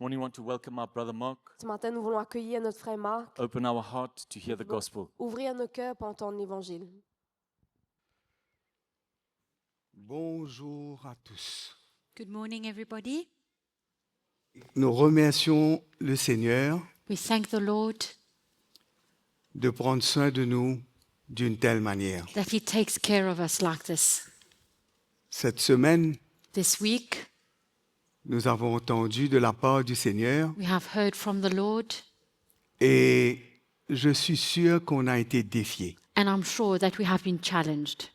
Morning, we want to welcome our brother Mark. Ce matin, nous voulons accueillir notre frère Marc, Open our heart to hear the gospel. ouvrir nos cœurs pour entendre l'Évangile. Bonjour à tous. Good morning, everybody. Nous remercions le Seigneur We thank the Lord de prendre soin de nous d'une telle manière. that He takes care of us like this. Cette semaine, This week, nous avons entendu de la part du Seigneur we have heard from the Lord, et je suis sûr qu'on a été défiés and I'm sure that we have been challenged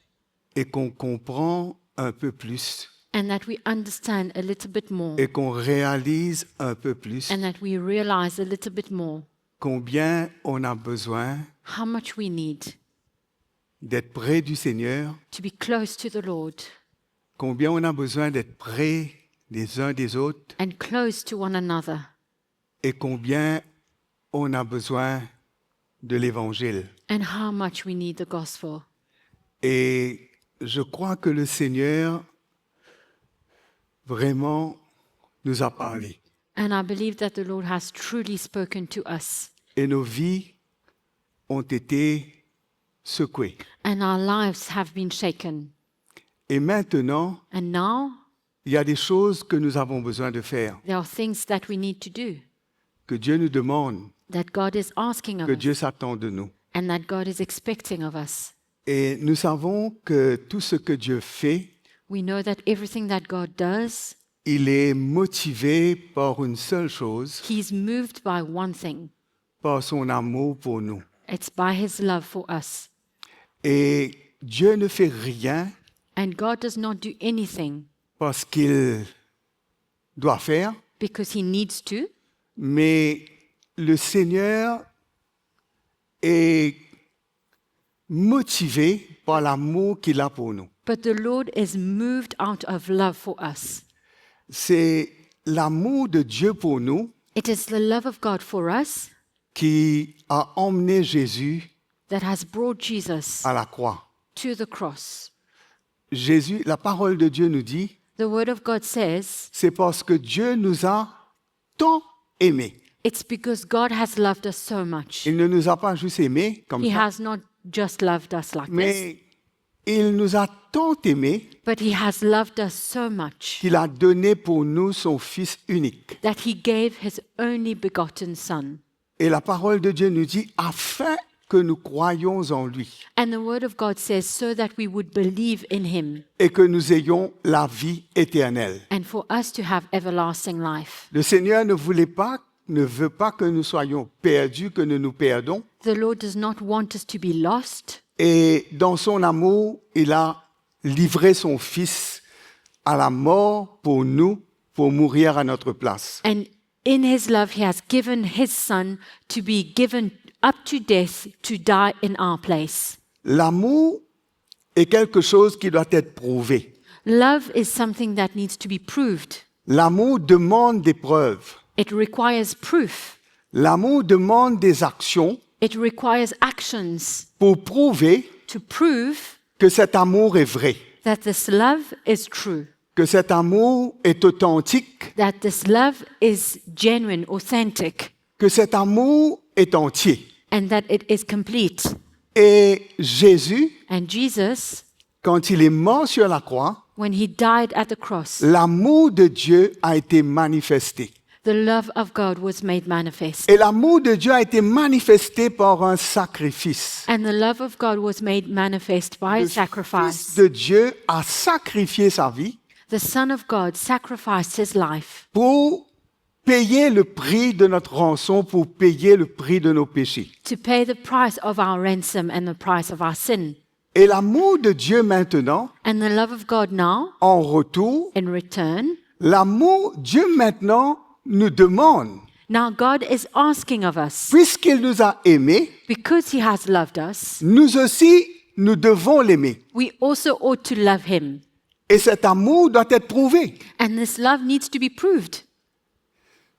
et qu'on comprend un peu plus and that we understand a little bit more et qu'on réalise un peu plus and that we realize a little bit more combien on a besoin how much we need d'être près du Seigneur, to be close to the Lord combien on a besoin d'être près les uns des autres and close to one another, et combien on a besoin de l'Évangile. and how much we need the gospel. Et je crois que le Seigneur vraiment nous a parlé. And I believe that the Lord has truly spoken to us, Et nos vies ont été secouées. and our lives have been shaken. Et maintenant, And now il y a des choses que nous avons besoin de faire, there are things that we need to do, que Dieu nous demande, that God is asking of que us, Dieu s'attend de nous. and that God is expecting of us. Et nous savons que tout ce que Dieu fait, We know that everything that God does, il est motivé par une seule chose, He's moved by one thing. par son amour pour nous. It's by His love for us. Et Dieu ne fait rien And God does not do anything parce qu'il doit faire, because He needs to, mais le Seigneur est motivé par l'amour qu'il a pour nous. but the Lord is moved out of love for us. C'est l'amour de Dieu pour nous It is the love of God for us qui a emmené Jésus that has brought Jesus à la croix. to the cross. Jésus, la parole de Dieu nous dit, The Word of God says c'est parce que Dieu nous a tant aimés. it's because God has loved us so much. Il ne nous a pas juste aimés comme He ça, has not just loved us like this, mais il nous a tant aimés but He has loved us so much qu'il a donné pour nous son Fils unique. that He gave His only begotten Son. Et la parole de Dieu nous dit, afin que nous croyions en lui And the Word of God says, so that we would believe in Him et que nous ayons la vie éternelle. and for us to have everlasting life. Le Seigneur ne veut pas que nous soyons perdus, que nous nous perdons. The Lord does not want us to be lost. Et dans son amour, il a livré son Fils à la mort pour nous, pour mourir à notre place. And in His love, He has given His Son to be given up to death to die in our place. L'amour est quelque chose qui doit être prouvé. Love is something that needs to be proved. L'amour demande des preuves. It requires proof. L'amour demande des actions It requires actions pour prouver to prove que cet amour est vrai, that this love is true, que cet amour est authentique, that this love is genuine, authentic, que cet amour est entier. and that it is complete. Et Jésus, And Jesus, quand il est mort sur la croix, when He died at the cross, l'amour de Dieu a été manifesté. the love of God was made manifest. Et l'amour de Dieu a été manifesté par un sacrifice. And the love of God was made manifest by a Le Fils sacrifice. de Dieu a sacrifié sa vie The Son of God sacrificed His life pour payer le prix de notre rançon, pour payer le prix de nos péchés. to pay the price of our ransom and the price of our sin. Et l'amour de Dieu maintenant, And the love of God now, en retour, in return, Dieu maintenant nous demande, now God is asking of us, puisqu'il nous a aimés, because He has loved us, nous aussi, nous devons l'aimer. we also ought to love Him. Et cet amour doit être prouvé. And this love needs to be proved.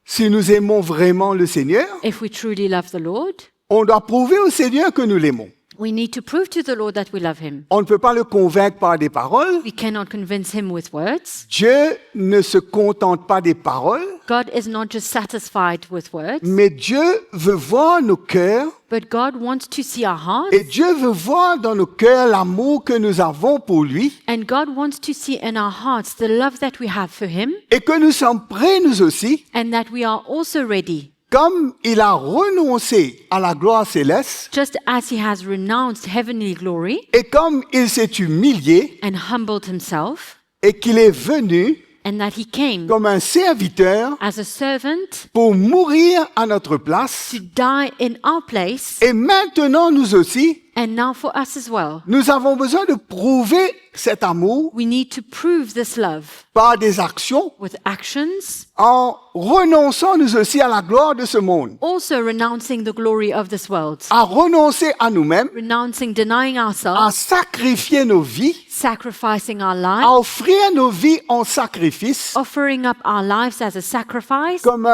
Si nous aimons vraiment le Seigneur, If we truly love the Lord, on doit prouver au Seigneur que nous l'aimons. We need to prove to the Lord that we love him. On ne peut pas le convaincre par des paroles. We cannot convince him with words. Dieu ne se contente pas des paroles, God is not just satisfied with words, mais Dieu veut voir nos cœurs but God wants to see our hearts, et Dieu veut voir dans nos cœurs l'amour que nous avons pour lui and God wants to see in our hearts the love that we have for him, et que nous sommes prêts nous aussi, and that we are also ready. comme il a renoncé à la gloire céleste Just as he has renounced heavenly glory et comme il s'est humilié and humbled himself, et qu'il est venu and that he came comme un serviteur as a servant pour mourir à notre place. to die in our place, Et maintenant, nous aussi, and now for us as well. nous avons besoin de prouver cet amour We need to prove this love par des actions with actions, en renonçant nous aussi à la gloire de ce monde, also renouncing the glory of this world, à renoncer à nous-mêmes, denying à ourselves, sacrifier nos vies, sacrificing our à lives, offrir nos vies en sacrifice, offering up our lives as a sacrifice, comme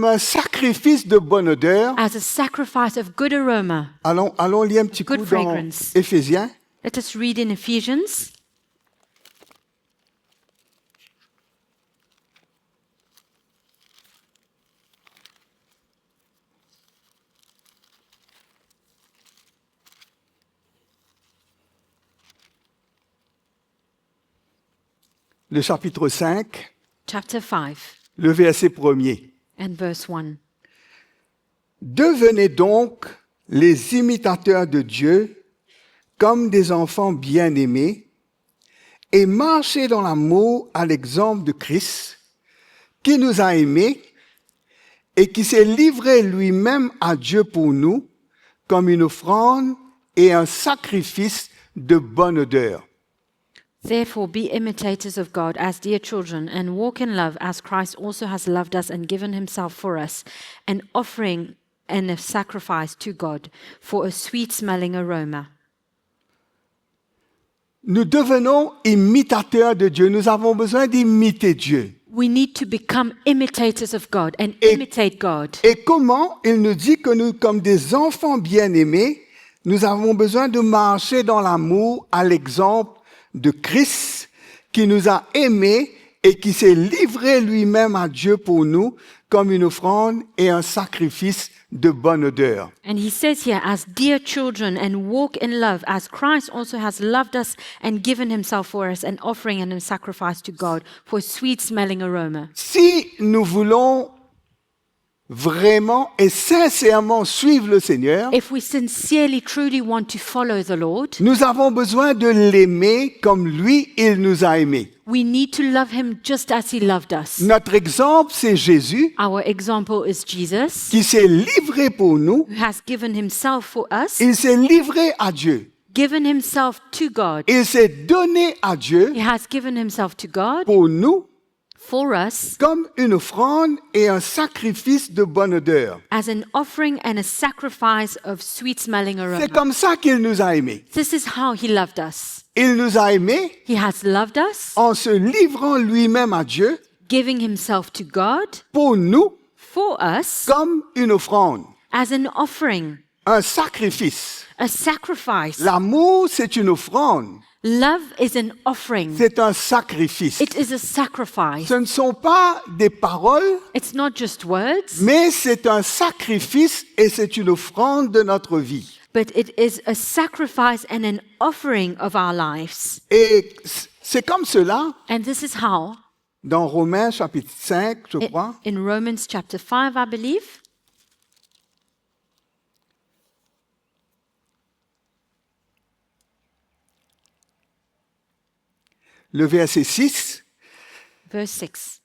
un sacrifice de bonne odeur. as a sacrifice of good aroma. Allons lire un petit coup Good dans fragrance. Éphésiens. Let us read in Ephesians. Le chapitre 5, Chapter 5 le verset 1er. and verse 1. Devenez donc les imitateurs de Dieu comme des enfants bien-aimés et marchez dans l'amour à l'exemple de Christ qui nous a aimés et qui s'est livré lui-même à Dieu pour nous comme une offrande et un sacrifice de bonne odeur. Therefore, be imitators of God as dear children, and walk in love as Christ also has loved us and given himself for us, an offering and a sacrifice to God for a sweet-smelling aroma. Nous devenons imitateurs de Dieu. Nous avons besoin d'imiter Dieu. We need to become imitators of God and Et- imitate God. Et comment il nous dit que nous, comme des enfants bien-aimés, nous avons besoin de marcher dans l'amour à l'exemple de Christ qui nous a aimés et qui s'est livré lui-même à Dieu pour nous comme une offrande et un sacrifice de bonne odeur. And he says here, as dear children, and walk in love, as Christ also has loved us and given himself for us, an offering and a sacrifice to God for a sweet-smelling aroma. Si nous voulons vraiment et sincèrement suivre le Seigneur, If we sincerely, truly want to follow the Lord, nous avons besoin de l'aimer comme lui, il nous a aimés. we need to love him just as he loved us. Notre exemple, c'est Jésus Our example is Jesus, qui s'est livré pour nous. who has given himself for us, Il s'est livré à Dieu. given himself to God. Il s'est donné à Dieu He has given himself to God pour nous for us comme une offrande et un sacrifice de bonne odeur. as an offering and a sacrifice of sweet-smelling C'est aroma. comme ça qu'il nous a aimés. This is how he loved us. Il nous a aimés He has loved us, en se livrant lui-même à Dieu giving himself to God pour nous for us comme une offrande, as an offering, un sacrifice. a sacrifice. L'amour, c'est une offrande, Love is an offering. c'est un sacrifice. It is a sacrifice. Ce ne sont pas des paroles, It's not just words, mais c'est un sacrifice et c'est une offrande de notre vie. but it is a sacrifice and an offering of our lives. Et c'est comme cela, And this is how, dans Romains chapitre 5, je crois, in Romans chapter 5, I believe, le verset 6, verse 6.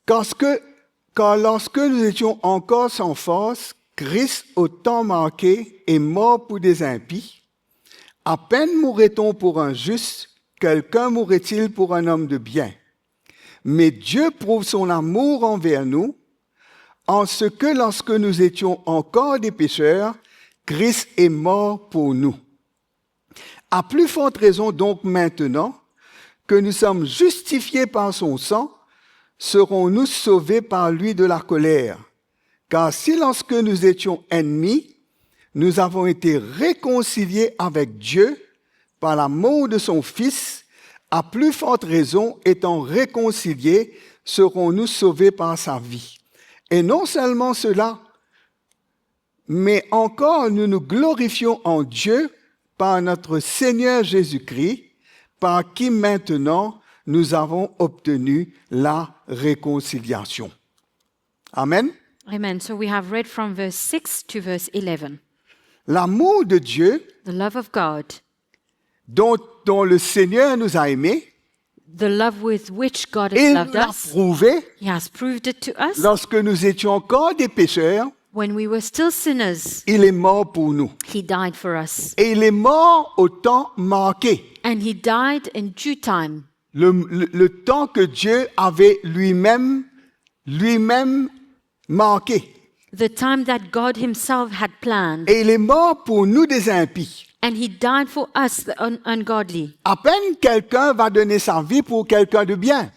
car lorsque nous étions encore sans force, Christ, au temps manqué, est mort pour des impies. À peine mourrait-on pour un juste, quelqu'un mourrait-il pour un homme de bien. Mais Dieu prouve son amour envers nous, en ce que lorsque nous étions encore des pécheurs, Christ est mort pour nous. À plus forte raison donc maintenant que nous sommes justifiés par son sang, serons-nous sauvés par lui de la colère. Car si lorsque nous étions ennemis, nous avons été réconciliés avec Dieu par l'amour de son Fils, à plus forte raison, étant réconciliés, serons-nous sauvés par sa vie. Et non seulement cela, mais encore nous nous glorifions en Dieu par notre Seigneur Jésus-Christ, par qui maintenant nous avons obtenu la réconciliation. Amen. Amen. So we have read from verse 6 to verse 11. L'amour de Dieu, The love of God, dont le Seigneur nous a aimés, the love with which God has il nous loved l'a us. prouvé He has proved it to us. lorsque nous étions encore des pécheurs. When we were still sinners, Il est mort pour nous. He died for us. Et il est mort au temps marqué, And He died in due time, le temps que Dieu avait lui-même marqué. the time that God Himself had planned. Et il est mort pour nous des impies. And He died for us, the ungodly. À peine quelqu'un va donner sa vie pour quelqu'un de bien.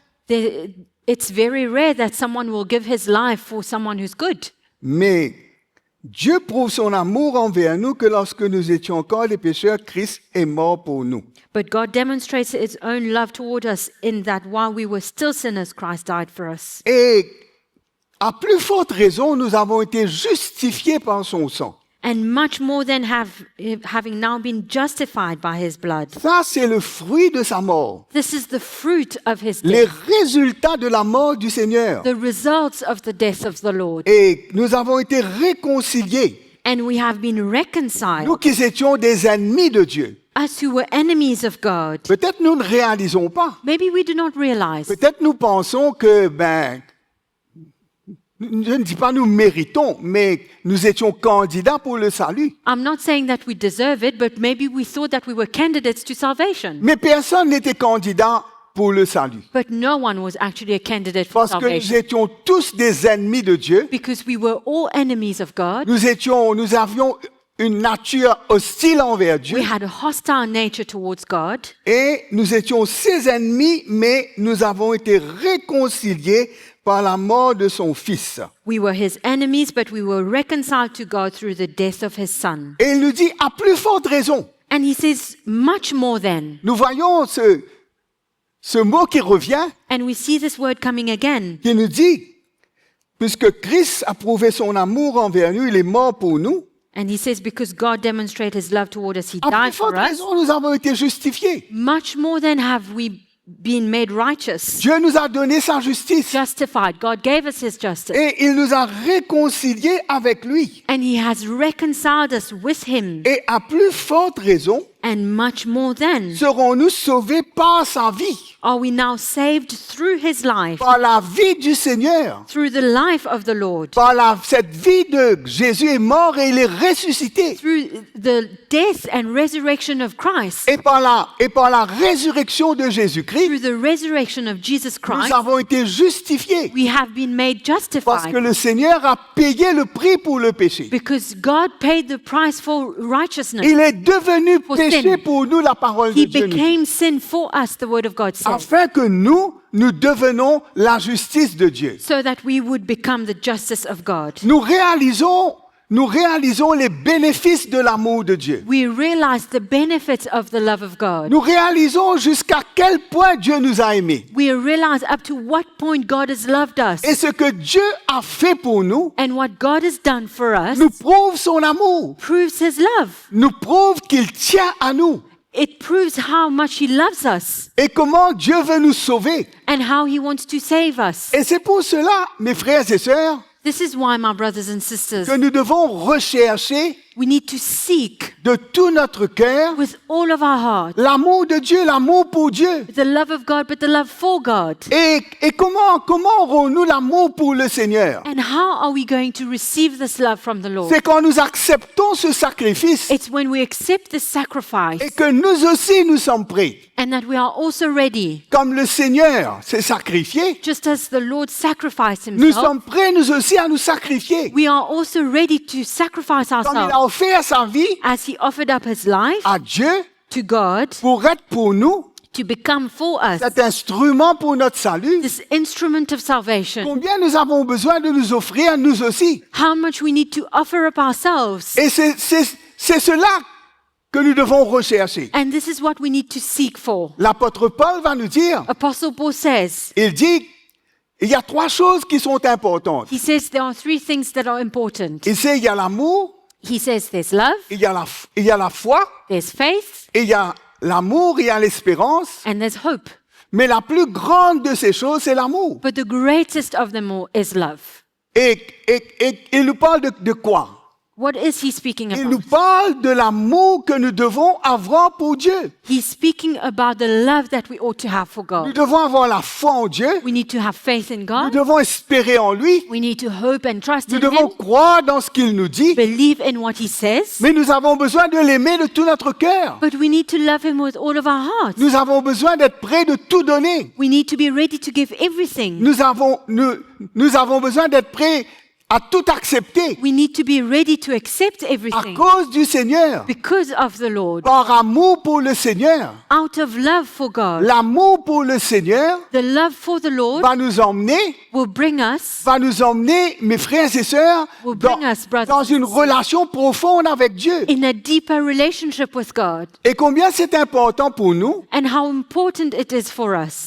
It's very rare that someone will give his life for someone who's good. Mais Dieu prouve son amour envers nous que lorsque nous étions encore des pécheurs, Christ est mort pour nous. But God demonstrates His own love toward us in that while we were still sinners, Christ died for us. Et à plus forte raison, nous avons été justifiés par son sang. And much more than having now been justified by His blood. Ça, c'est le fruit de sa mort. This is the fruit of His Les death, résultats de la mort du Seigneur. the results of the death of the Lord. Et nous avons été réconciliés. And we have been reconciled, Nous qui étions des ennemis de Dieu. us who were enemies of God. Peut-être nous ne réalisons pas. Maybe we do not realize. Peut-être nous pensons que, je ne dis pas nous méritons, mais nous étions candidats pour le salut. I'm not saying that we deserve it, but maybe we thought that we were candidates to salvation. Mais personne n'était candidat pour le salut. But no one was actually a candidate for Parce que nous salvation. étions tous des ennemis de Dieu. Because we were all enemies of God. Nous avions une nature hostile envers Dieu. We had a hostile nature towards God. Et nous étions ses ennemis, mais nous avons été réconciliés par la mort de son Fils. We were His enemies, but we were reconciled to God through the death of His Son. Et il nous dit, à plus forte raison, And He says, much more than. nous voyons ce mot qui revient, And we see this word coming again. qui nous dit, puisque Christ a prouvé son amour envers nous, il est mort pour nous, And He says, because God demonstrated His love toward us, He à plus died for forte us. raison, nous avons été justifiés. Much more than have we been made righteous, Dieu nous a donné sa justice justified. God gave us His justice. et il nous a réconciliés avec lui. And He has reconciled us with Him. Et à plus forte raison, And much more than, serons-nous sauvés par sa vie, are we now saved through His life, par la vie du Seigneur. through the life of the Lord, Cette vie de Jésus est mort et il est ressuscité. through the death and resurrection of Christ, Et par la résurrection de Jésus-Christ, through the resurrection of Jesus nous Christ, avons été justifiés. we have been made Parce que justified le Seigneur a payé le prix pour le péché. because God paid the price for righteousness. Il est devenu For péché sin. pour nous, la parole de He Dieu nous dit. became sin for us, the word of God says, Afin que nous devenons la justice de Dieu. so that we would become the justice of God. Nous réalisons les bénéfices de l'amour de Dieu. We realize the benefits of the love of God. Nous réalisons jusqu'à quel point Dieu nous a aimés. We realize up to what point God has loved us. Et ce que Dieu a fait pour nous And what God has done for us nous prouve son amour, proves His love. nous prouve qu'il tient à nous. It proves how much He loves us Et comment Dieu veut nous sauver. and how He wants to save us. Et c'est pour cela, mes frères et sœurs, This is why, my brothers and sisters, que nous devons rechercher we need to seek de tout notre cœur with all of our heart l'amour de Dieu, l'amour pour Dieu. the love of God, but the love for God. Et comment aurons-nous l'amour pour le Seigneur? And how are we going to receive this love from the Lord? C'est quand nous acceptons ce sacrifice It's when we accept the sacrifice et que nous aussi nous sommes prêts. and that we are also ready. Comme le Seigneur s'est sacrifié, Just as the Lord sacrificed nous Himself, sommes prêts nous aussi à nous sacrifier. we are also ready to sacrifice Comme il a ourselves offert sa vie as He offered up His life à Dieu to God pour être pour nous, to become for us cet instrument pour notre salut, this instrument of salvation, combien nous avons besoin de nous offrir nous aussi. how much we need to offer up ourselves. Et c'est cela que nous devons rechercher. And this is what we need to seek for. L'apôtre Paul va nous dire, Apostle Paul says, il dit, il y a 3 choses qui sont importantes. he says there are 3 things that are important. Il sait, il y a l'amour, He says there's love, il y a la foi, there's faith, et il y a l'amour, il y a l'espérance. and there's hope. Mais la plus grande de ces choses, c'est l'amour. But the greatest of them all is love. Et il nous parle de quoi? What is he speaking Il nous about? parle de l'amour que nous devons avoir pour Dieu. He's speaking about the love that we ought to have for Nous God. devons avoir la foi en Dieu. We need to have faith in Nous God. devons espérer en lui. We need to hope and trust Nous in devons Him, croire dans ce qu'il nous dit. believe in what He says. Mais nous avons besoin de l'aimer de tout notre cœur. But we need to love Him with all of our hearts. Nous avons besoin d'être prêts de tout donner. We need to be ready to give everything. Nous avons besoin d'être prêts à tout accepter We need to be ready to accept à everything cause du Seigneur. because of the Lord. Par amour pour le Seigneur. Out of love for God. L'amour pour le Seigneur The love for the Lord va nous emmener, mes frères et sœurs, Will bring us, brothers dans and une sisters. relation profonde avec Dieu. in a deeper relationship with God. Et combien c'est important pour nous And how important it is for us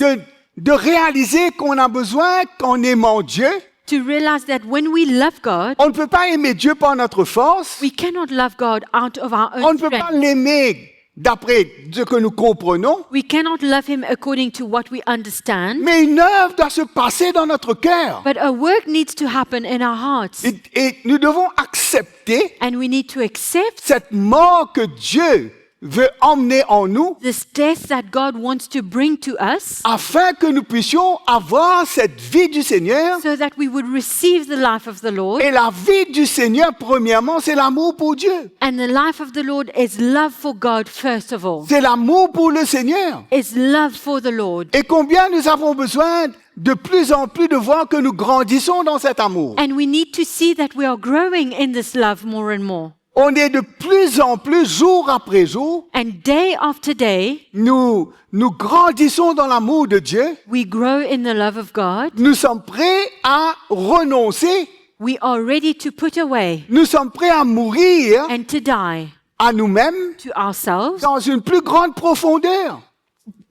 de réaliser qu'on a besoin, qu'en aimant Dieu, to realize that when we love God, on ne peut pas aimer Dieu par notre force, we cannot love God out of our on own ne peut pas strength. l'aimer d'après ce que nous comprenons, We cannot love Him according to what we understand, mais une œuvre doit se passer dans notre cœur. but a work needs to happen in our hearts. Et nous devons accepter And we need to accept cette mort que Dieu veut emmener en nous this death that God wants to bring to us afin que nous puissions avoir cette vie du Seigneur. so that we would receive the life of the Lord. Et la vie du Seigneur, premièrement, c'est l'amour pour Dieu. And the life of the Lord is love for God, first of all. C'est l'amour pour le Seigneur. Is love for the Lord. Et combien nous avons besoin de plus en plus de voir que nous grandissons dans cet amour. And we need to see that we are growing in this love more and more. On est de plus en plus, jour après jour, And day after day, nous grandissons dans l'amour de Dieu. we grow in the love of God. Nous sommes prêts à renoncer. We are ready to put away Nous sommes prêts à mourir and to die à nous-mêmes to ourselves dans une plus grande profondeur,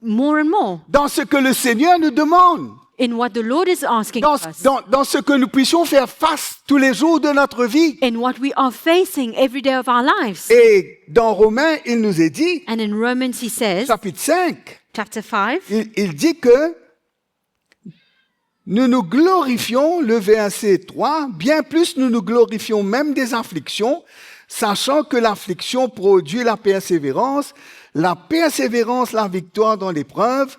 more and more dans ce que le Seigneur nous demande, in what the Lord is asking of us, dans ce que nous puissions faire face tous les jours de notre vie. in what we are facing every day of our lives. Et dans Romains, il nous est dit, And in Romans, he says, chapitre 5, chapter 5, il dit que nous nous glorifions, le verset 3, bien plus nous nous glorifions même des afflictions, sachant que l'affliction produit la persévérance la victoire dans l'épreuve,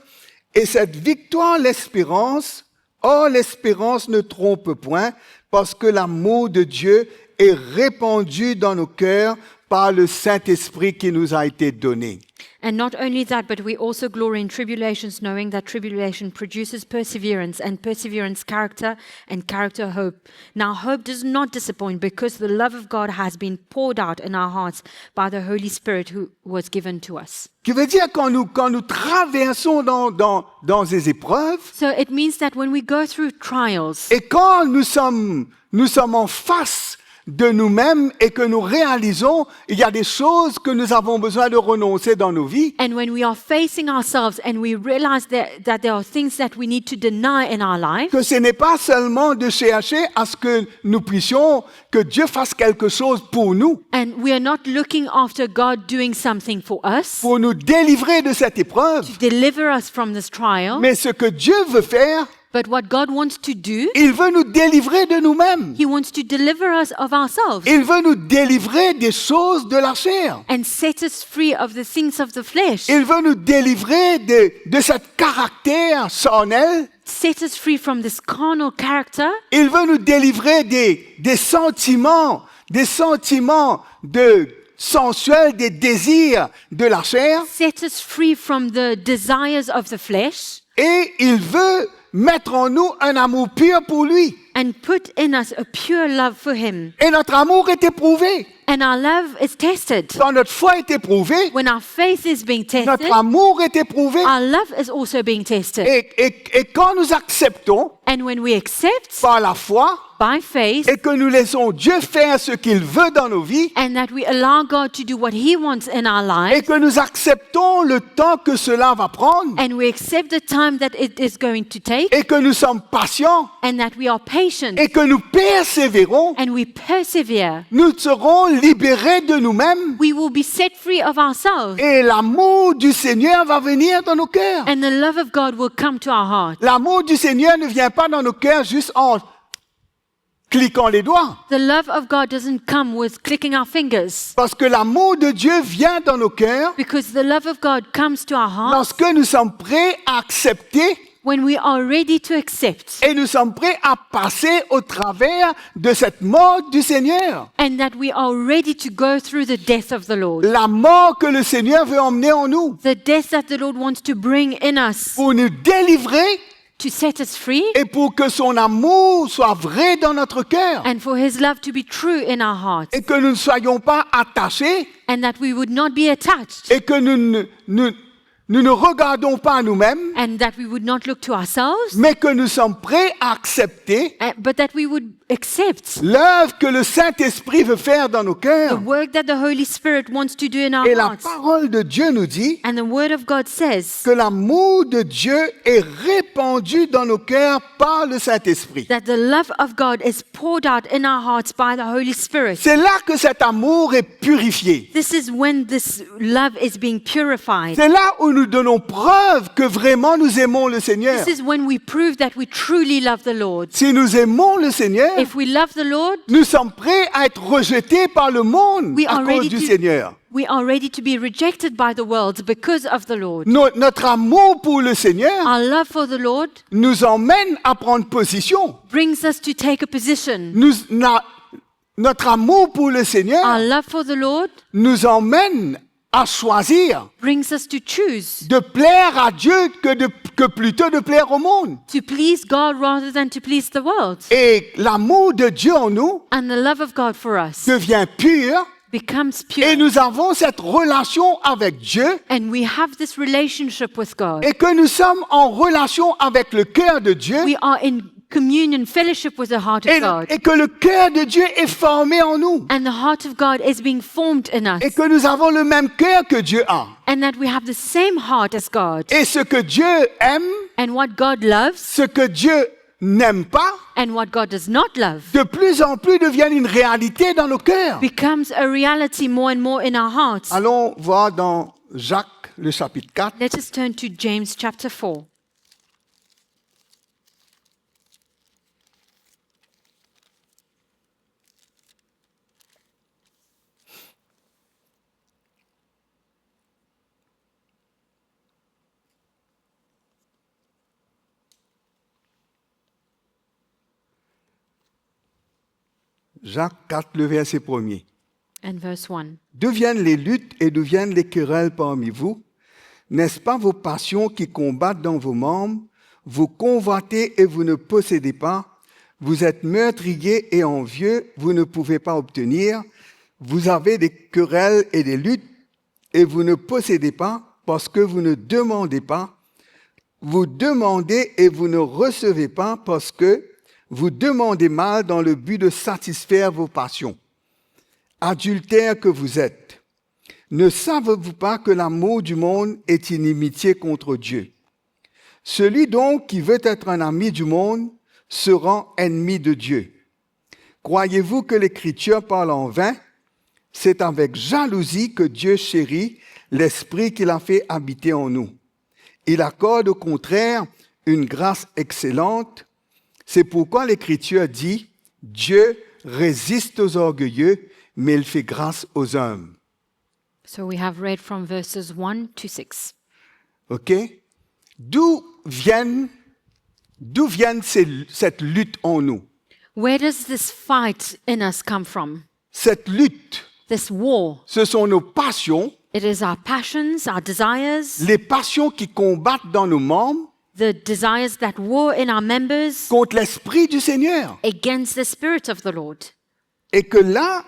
et cette victoire l'espérance. Or l'espérance ne trompe point, parce que l'amour de Dieu est répandu dans nos cœurs par le Saint-Esprit qui nous a été donné. And not only that, but we also glory in tribulations, knowing that tribulation produces perseverance, and perseverance character, and character hope. Now hope does not disappoint, because the love of God has been poured out in our hearts by the Holy Spirit who was given to us. Qui veut dire quand nous traversons dans ces épreuves, So it means that when we go through trials, et quand nous sommes en face de nous-mêmes et que nous réalisons, il y a des choses que nous avons besoin de renoncer dans nos vies. and when we are facing ourselves and we realize that there are things that we need to deny in our life, Que ce n'est pas seulement de chercher à ce que nous puissions, que Dieu fasse quelque chose pour nous, and we are not looking after God doing something for us, pour nous délivrer de cette épreuve, deliver us from this trial, mais ce que Dieu veut faire, but what God wants to do, il veut nous délivrer de nous-mêmes. He wants to deliver us of ourselves Il veut nous délivrer des choses de la chair. and set us free of the things of the flesh, Il veut nous délivrer de ce caractère charnel. set us free from this carnal character. Il veut nous délivrer des sentiments de sensuels, des désirs de la chair. Set us free from the desires of the flesh Et il veut mettre en nous un amour pur pour lui. and put in us a pure love for Him. Et notre amour est éprouvé. And our love is tested. quand notre foi est éprouvée, When our faith is being tested, notre amour est éprouvé. our love is also being tested. Et quand nous acceptons And when we accept par la foi by faith et que nous laissons Dieu faire ce qu'il veut dans nos vies and that we allow God to do what He wants in our et lives que nous acceptons le temps que cela va prendre and we accept the time that it is going to take et que nous sommes patients and that we are patient et que nous persévérons, and we persevere, nous serons libérés de nous-mêmes we will be set free of ourselves et l'amour du Seigneur va venir dans nos cœurs. and the love of God will come to our heart. L'amour du Seigneur ne vient pas dans nos cœurs juste en cliquant les doigts. The love of God doesn't come with clicking our fingers Parce que l'amour de Dieu vient dans nos cœurs because the love of God comes to our hearts lorsque nous sommes prêts à accepter when we are ready to accept et nous sommes prêts à passer au travers de cette mort du Seigneur. and that we are ready to go through the death of the Lord. La mort que le Seigneur veut emmener en nous The death that the Lord wants to bring in us pour nous délivrer to set us free et pour que son amour soit vrai dans notre cœur and for His love to be true in our hearts et que nous ne soyons pas attachés and that we would not be attached et que nous ne regardons pas à nous-mêmes, and that we would not look to ourselves mais que nous sommes prêts à accepter but that we would accept l'œuvre que le Saint-Esprit veut faire dans nos the cœurs. work that the Holy Spirit wants to do in our Et la hearts. parole de Dieu nous dit And the Word of God says que l'amour de Dieu est répandu dans nos cœurs par le Saint-Esprit. that the love of God is poured out in our hearts by the Holy Spirit. C'est là que cet amour est purifié. This is when this love is being purified. C'est là où nous donnons preuve que vraiment nous aimons le Seigneur. This is when we prove that we truly love the Lord. Si nous aimons le Seigneur, If we love the Lord, nous sommes prêts à être rejetés par le monde We à are cause ready du to- Seigneur. we are ready to be rejected by the world because of the Lord. Notre amour pour le Seigneur Our love for the Lord nous emmène à prendre position. brings us to take a position. Notre amour pour le Seigneur Our love for the Lord nous emmène à choisir brings us to choose de plaire à Dieu que plutôt de plaire au monde. to please God rather than to please the world. Et l'amour de Dieu en nous And the love of God for us devient pur becomes et pure. nous avons cette relation avec Dieu And we have this relationship with God. et que nous sommes en relation avec le cœur de Dieu We are in communion, fellowship with the heart of God. et que le cœur de Dieu est formé en nous And the heart of God is being formed in us. et que nous avons le même cœur que Dieu a. And that we have the same heart as God. Et ce que Dieu aime, And what God loves ce que Dieu n'aime pas, and what God does not love de plus en plus deviennent une réalité dans nos cœurs. becomes a reality more and more in our hearts. Allons voir dans Jacques, le chapitre 4. Let us turn to James chapter 4. Jacques 4, le verset 1er. And verse 1. D'où viennent les luttes et d'où viennent les querelles parmi vous? N'est-ce pas vos passions qui combattent dans vos membres? Vous convoitez et vous ne possédez pas. Vous êtes meurtriers et envieux, vous ne pouvez pas obtenir. Vous avez des querelles et des luttes et vous ne possédez pas parce que vous ne demandez pas. Vous demandez et vous ne recevez pas parce que vous demandez mal dans le but de satisfaire vos passions. Adultères que vous êtes, ne savez-vous pas que l'amour du monde est inimitié contre Dieu? Celui donc qui veut être un ami du monde se rend ennemi de Dieu. Croyez-vous que l'Écriture parle en vain? C'est avec jalousie que Dieu chérit l'Esprit qu'il a fait habiter en nous. Il accorde au contraire une grâce excellente. C'est pourquoi l'Écriture dit, Dieu résiste aux orgueilleux, mais il fait grâce aux humbles. So we have read from verses 1 to 6. OK? D'où viennent cette lutte en nous? Where does this fight in us come from? Cette lutte, This war. ce sont nos passions, It is our passions, our desires, les passions qui combattent dans nos membres the desires that war in our members contre l'Esprit du Seigneur. against the Spirit of the Lord. Et que là,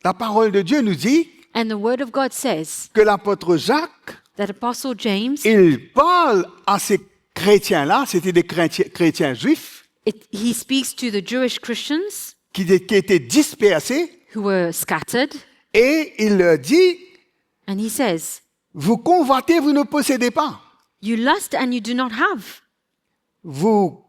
la parole de Dieu nous dit And the word of God says que l'apôtre Jacques, that Apostle James, il parle à ces chrétiens-là, c'était des chrétiens juifs, he speaks to the Jewish Christians qui étaient dispersés, who were scattered, et il leur dit, and he says, vous convoitez, vous ne possédez pas. you lust and you do not have. Vous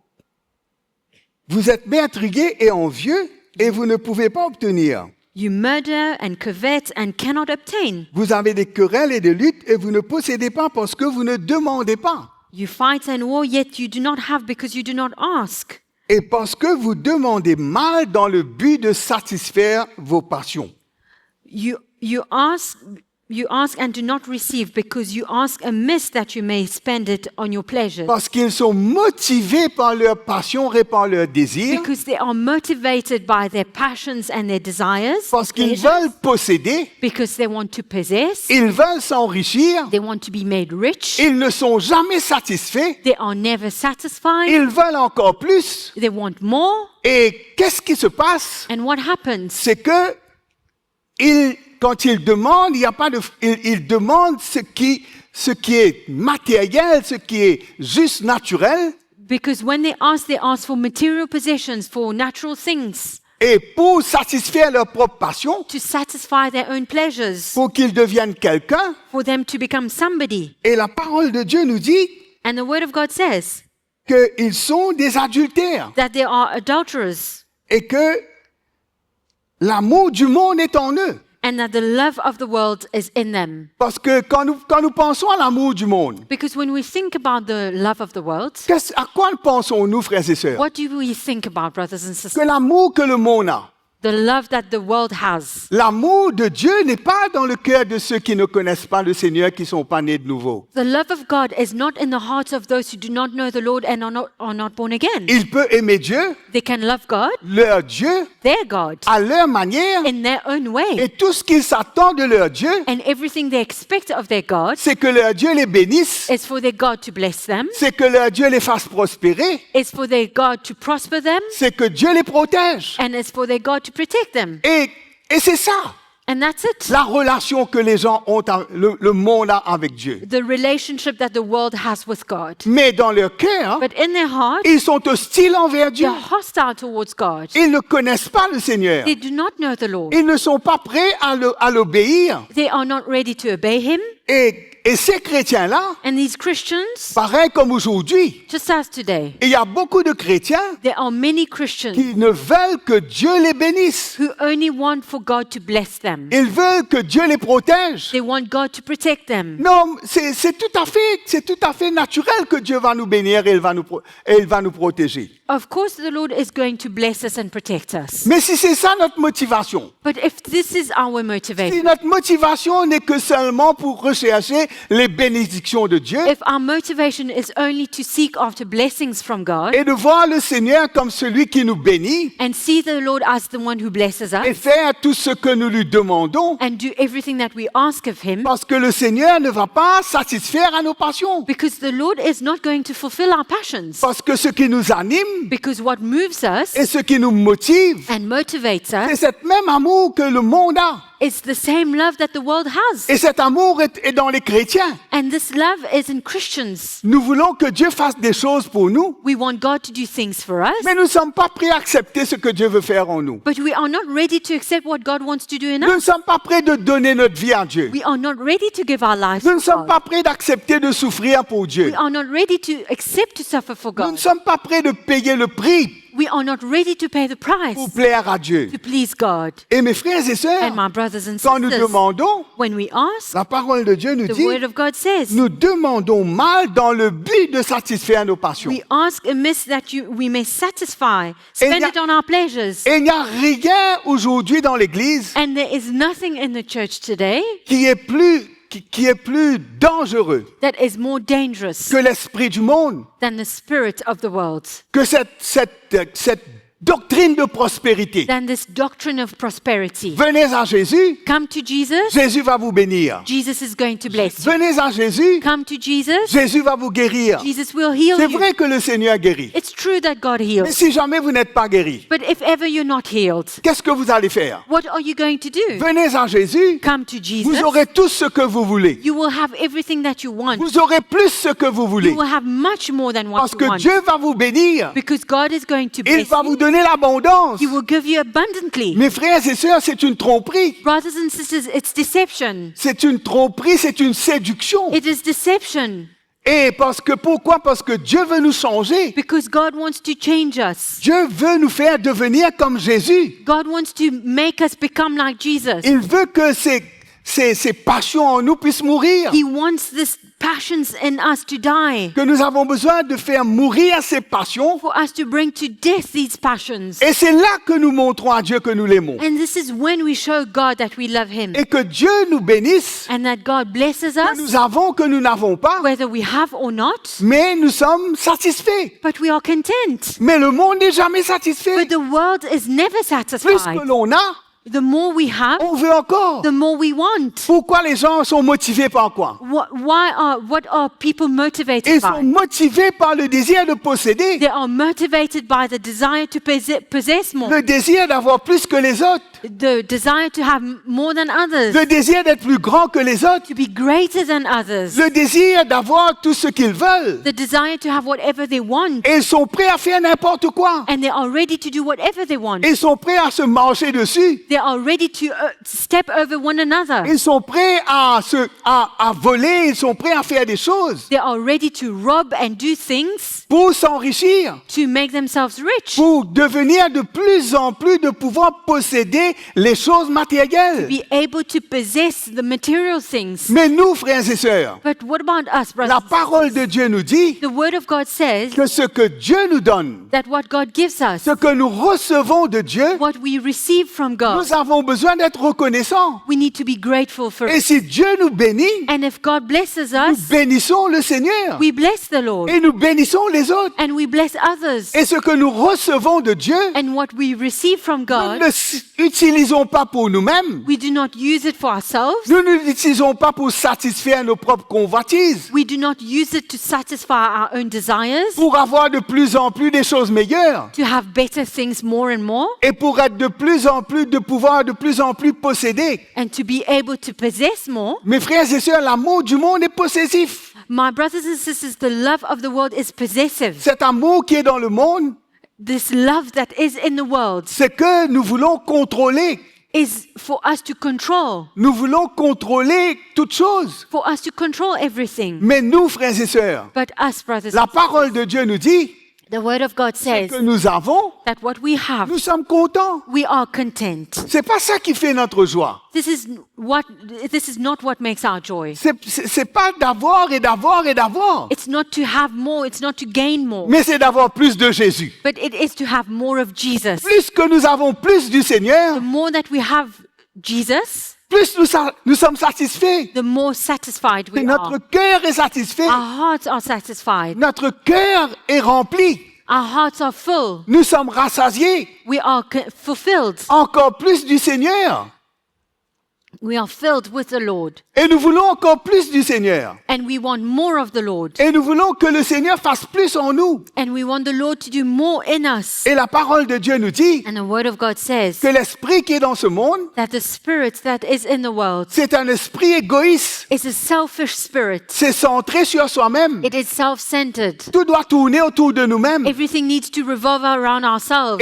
êtes intrigués et envieux et vous ne pouvez pas obtenir. You murder and covet and cannot obtain. Vous avez des querelles et des luttes et vous ne possédez pas parce que vous ne demandez pas. You fight and war, yet you do not have because you do not ask. Et parce que vous demandez mal dans le but de satisfaire vos passions. You ask and do not receive because you ask amiss that you may spend it on your pleasure. Parce qu'ils sont motivés par leur passion et par leur désir. Because they are motivated by their passions and their desires. Parce qu'ils pleasures, veulent posséder. because they want to possess. Ils veulent s'enrichir. They want to be made rich. Ils ne sont jamais satisfaits. They are never satisfied. Ils veulent encore plus. They want more. Et qu'est-ce qui se passe? And what happens? C'est que quand ils demandent, il y a pas de, ils demandent ce qui est matériel, ce qui est juste naturel. Because when they ask for material possessions, for natural things, Et pour satisfaire leur propre passion, to satisfy their own pleasures, pour qu'ils deviennent quelqu'un. for them to become somebody. Et la parole de Dieu nous dit And the word of God says qu'ils sont des adultères that they are adulterers et que l'amour du monde est en eux. and that the love of the world is in them. Parce que quand nous pensons à l'amour du monde, Because when we think about the love of the world, à quoi pensons-nous, frères et sœurs? what do we think about, brothers and sisters? Que l'amour que le monde a. The love that the world has. L'amour de Dieu n'est pas dans le cœur de ceux qui ne connaissent pas le Seigneur, qui ne sont pas nés de nouveau. The love of God is not in the hearts of those who do not know the Lord and are not born again. Ils peuvent aimer Dieu, They can love God, leur Dieu, their God, à leur manière, in their own way. et tout ce qu'ils s'attendent de leur Dieu, And everything they expect of their God c'est que leur Dieu les bénisse, is for their God to bless them, c'est que leur Dieu les fasse prospérer, is for their God to prosper them, c'est que Dieu les protège. and is for their God to protect them. Et c'est ça, And that's it. la relation que les gens ont, le monde a avec Dieu. The relationship that the world has with God. Mais dans leur cœur, But in their heart, ils sont hostiles envers Dieu. they're hostile towards God. Ils ne connaissent pas le Seigneur. They do not know the Lord. Ils ne sont pas prêts à l'obéir. They are not ready to obey Him. Et ces chrétiens-là, And these Christians, pareil comme aujourd'hui, just as today, il y a beaucoup de chrétiens there are many Christians qui ne veulent que Dieu les bénisse. who only want for God to bless them. Ils veulent que Dieu les protège. They want God to protect them. Non, c'est tout à fait naturel que Dieu va nous bénir et il va nous protéger. Of course, the Lord is going to bless us and protect us. Mais si c'est ça notre motivation, But if this is our si motivation, notre motivation n'est que seulement pour rechercher les bénédictions de Dieu if our motivation is only to seek after blessings from God et de voir le Seigneur comme celui qui nous bénit and see the Lord as the one who blesses et us faire tout ce que nous lui demandons, and do everything that we ask of Him, parce que le Seigneur ne va pas satisfaire à nos passions. because the Lord is not going to fulfill our passions. Parce que ce qui nous anime Because what moves us et ce qui nous motive, and motivates c'est us cet même amour que le monde a. is the same love that the world has. Et cet amour est dans les chrétiens. And this love is in Christians. Nous voulons que Dieu fasse des choses pour nous, We want God to do things for us, mais nous ne sommes pas prêts à accepter ce que Dieu veut faire en nous. but we are not ready to accept what God wants to do in Nous ne us. sommes pas prêts de donner notre vie à Dieu. We are not ready to give our lives Nous ne to sommes God. pas prêts d'accepter de souffrir pour Dieu. We are not ready to accept to suffer for Nous ne God. sommes pas prêts de payer le prix We are not ready to pay the price pour plaire à Dieu. to please God. Et mes frères et sœurs, And my brothers and quand nous sisters, demandons, when we ask, la parole de Dieu nous the dit, word of God says, nous demandons mal dans le but de satisfaire nos passions. we ask amiss that we may satisfy, spend y a- it on our pleasures. Et il n'y a rien aujourd'hui dans l'Église And there is nothing in the church today qui est plus dangereux that is more dangerous que l'esprit du monde, than the spirit of the world. que cette doctrine de prospérité. than this doctrine of prosperity. Venez à Jésus, Come to Jesus, Jésus va vous bénir. Jesus is going to bless you. Venez à Jésus, Come to Jesus, Jésus va vous guérir. Jesus will heal C'est you. vrai que le Seigneur guérit. It's true that God Mais heals. si jamais vous n'êtes pas guéri, But if ever you're not healed, qu'est-ce que vous allez faire? what are you going to do? Venez à Jésus, Come to Jesus. vous aurez tout ce que vous voulez. You will have everything that you want. Vous aurez plus ce que vous voulez. You will have much more than what Parce you que want. Dieu va vous bénir. Because God is going to Il bless va you. vous donner l'abondance. He will give you abundantly. Mes frères et sœurs, c'est une tromperie. Brothers and sisters, it's deception. C'est une tromperie, c'est une séduction. It is deception. Et pourquoi? Parce que Dieu veut nous changer. Because God wants to change us. Dieu veut nous faire devenir comme Jésus. God wants to make us become like Jesus. Il veut que ces passions en nous puissent mourir. He wants this passions in us to die. Que nous avons besoin de faire mourir ces passions. For us to bring to death these passions. Et c'est là que nous montrons à Dieu que nous l'aimons. And this is when we show God that we love Him. Et que Dieu nous bénisse. And that God blesses Que us, nous avons, que nous n'avons pas. whether we have or not. Mais nous sommes satisfaits. But we are content. Mais le monde n'est jamais satisfait. But the world is never Plus satisfied. que l'on a, The more we have, on veut encore. the more we want. Pourquoi les gens sont motivés par quoi? What are people motivated Ils sont by? motivés par le désir de posséder, They are motivated by the desire to possess more, le désir d'avoir plus que les autres, the desire to have more than others, le désir d'être plus grand que les autres, to be greater than others, le désir d'avoir tout ce qu'ils veulent. the desire to have whatever they want, Et ils sont prêts à faire n'importe quoi. and they are ready to do whatever they want. Ils sont prêts à se marcher dessus. They are ready to step over one another. Ils sont prêts à voler. Ils sont prêts à faire des choses They are ready to rob and do things pour s'enrichir, to make themselves rich, pour devenir de plus en plus de pouvoir posséder les choses matérielles. be able to possess the material things. Mais nous, frères et sœurs, But what about us, brothers? la and parole sisters? de Dieu nous dit The Word of God says que ce que Dieu nous donne, that what God gives us, ce que nous recevons de Dieu, what we receive from God, nous avons besoin d'être reconnaissants. we need to be grateful for Et it. si Dieu nous bénit, And if God blesses nous us, bénissons le Seigneur we bless the Lord et nous bénissons les autres. and we bless others. Et ce que nous recevons de Dieu, And what we receive from nous God, ne l'utilisons pas pour nous-mêmes. we do not use it for ourselves. Nous ne l'utilisons pas pour satisfaire nos propres convoitises, We do not use it to satisfy our own desires, pour avoir de plus en plus des choses meilleures to have better things more and more, et pour être de plus en plus, de pouvoir de plus en plus posséder. and to be able to possess more. Mes frères et sœurs, l'amour du monde est possessif. My brothers and sisters, the love of the world is possessive. Cet amour qui est dans le monde, This love that is in the world c'est que nous voulons contrôler. is for us to control, Nous voulons contrôler toutes choses. for us to control everything. Mais nous, frères et sœurs, But us, brothers, la parole de Dieu nous dit the Word of God says que nous avons, that what we have, nous sommes contents. we are content. C'est pas ça qui fait notre joie. This is not what makes our joy. C'est pas d'avoir et d'avoir et d'avoir, It's not to have more, it's not to gain more, mais c'est d'avoir plus de Jésus. but it is to have more of Jesus. Plus que nous avons plus du Seigneur, The more that we have Jesus, plus nous sommes satisfaits. the more satisfied we Notre are. cœur est satisfait. Our hearts are satisfied. Notre cœur est rempli. Our hearts are full. Nous sommes rassasiés. We are fulfilled. Encore plus du Seigneur. We are filled with the Lord. Et nous voulons encore plus du Seigneur. And we want more of the Lord. Et nous voulons que le Seigneur fasse plus en nous. And we want the Lord to do more in us. Et la parole de Dieu nous dit And the Word of God says que l'esprit qui est dans ce monde, that the spirit that is in the world c'est un esprit égoïste. is a selfish spirit. C'est centré sur soi-même. It is self-centered. Tout doit tourner autour de nous-mêmes. Everything needs to revolve around ourselves.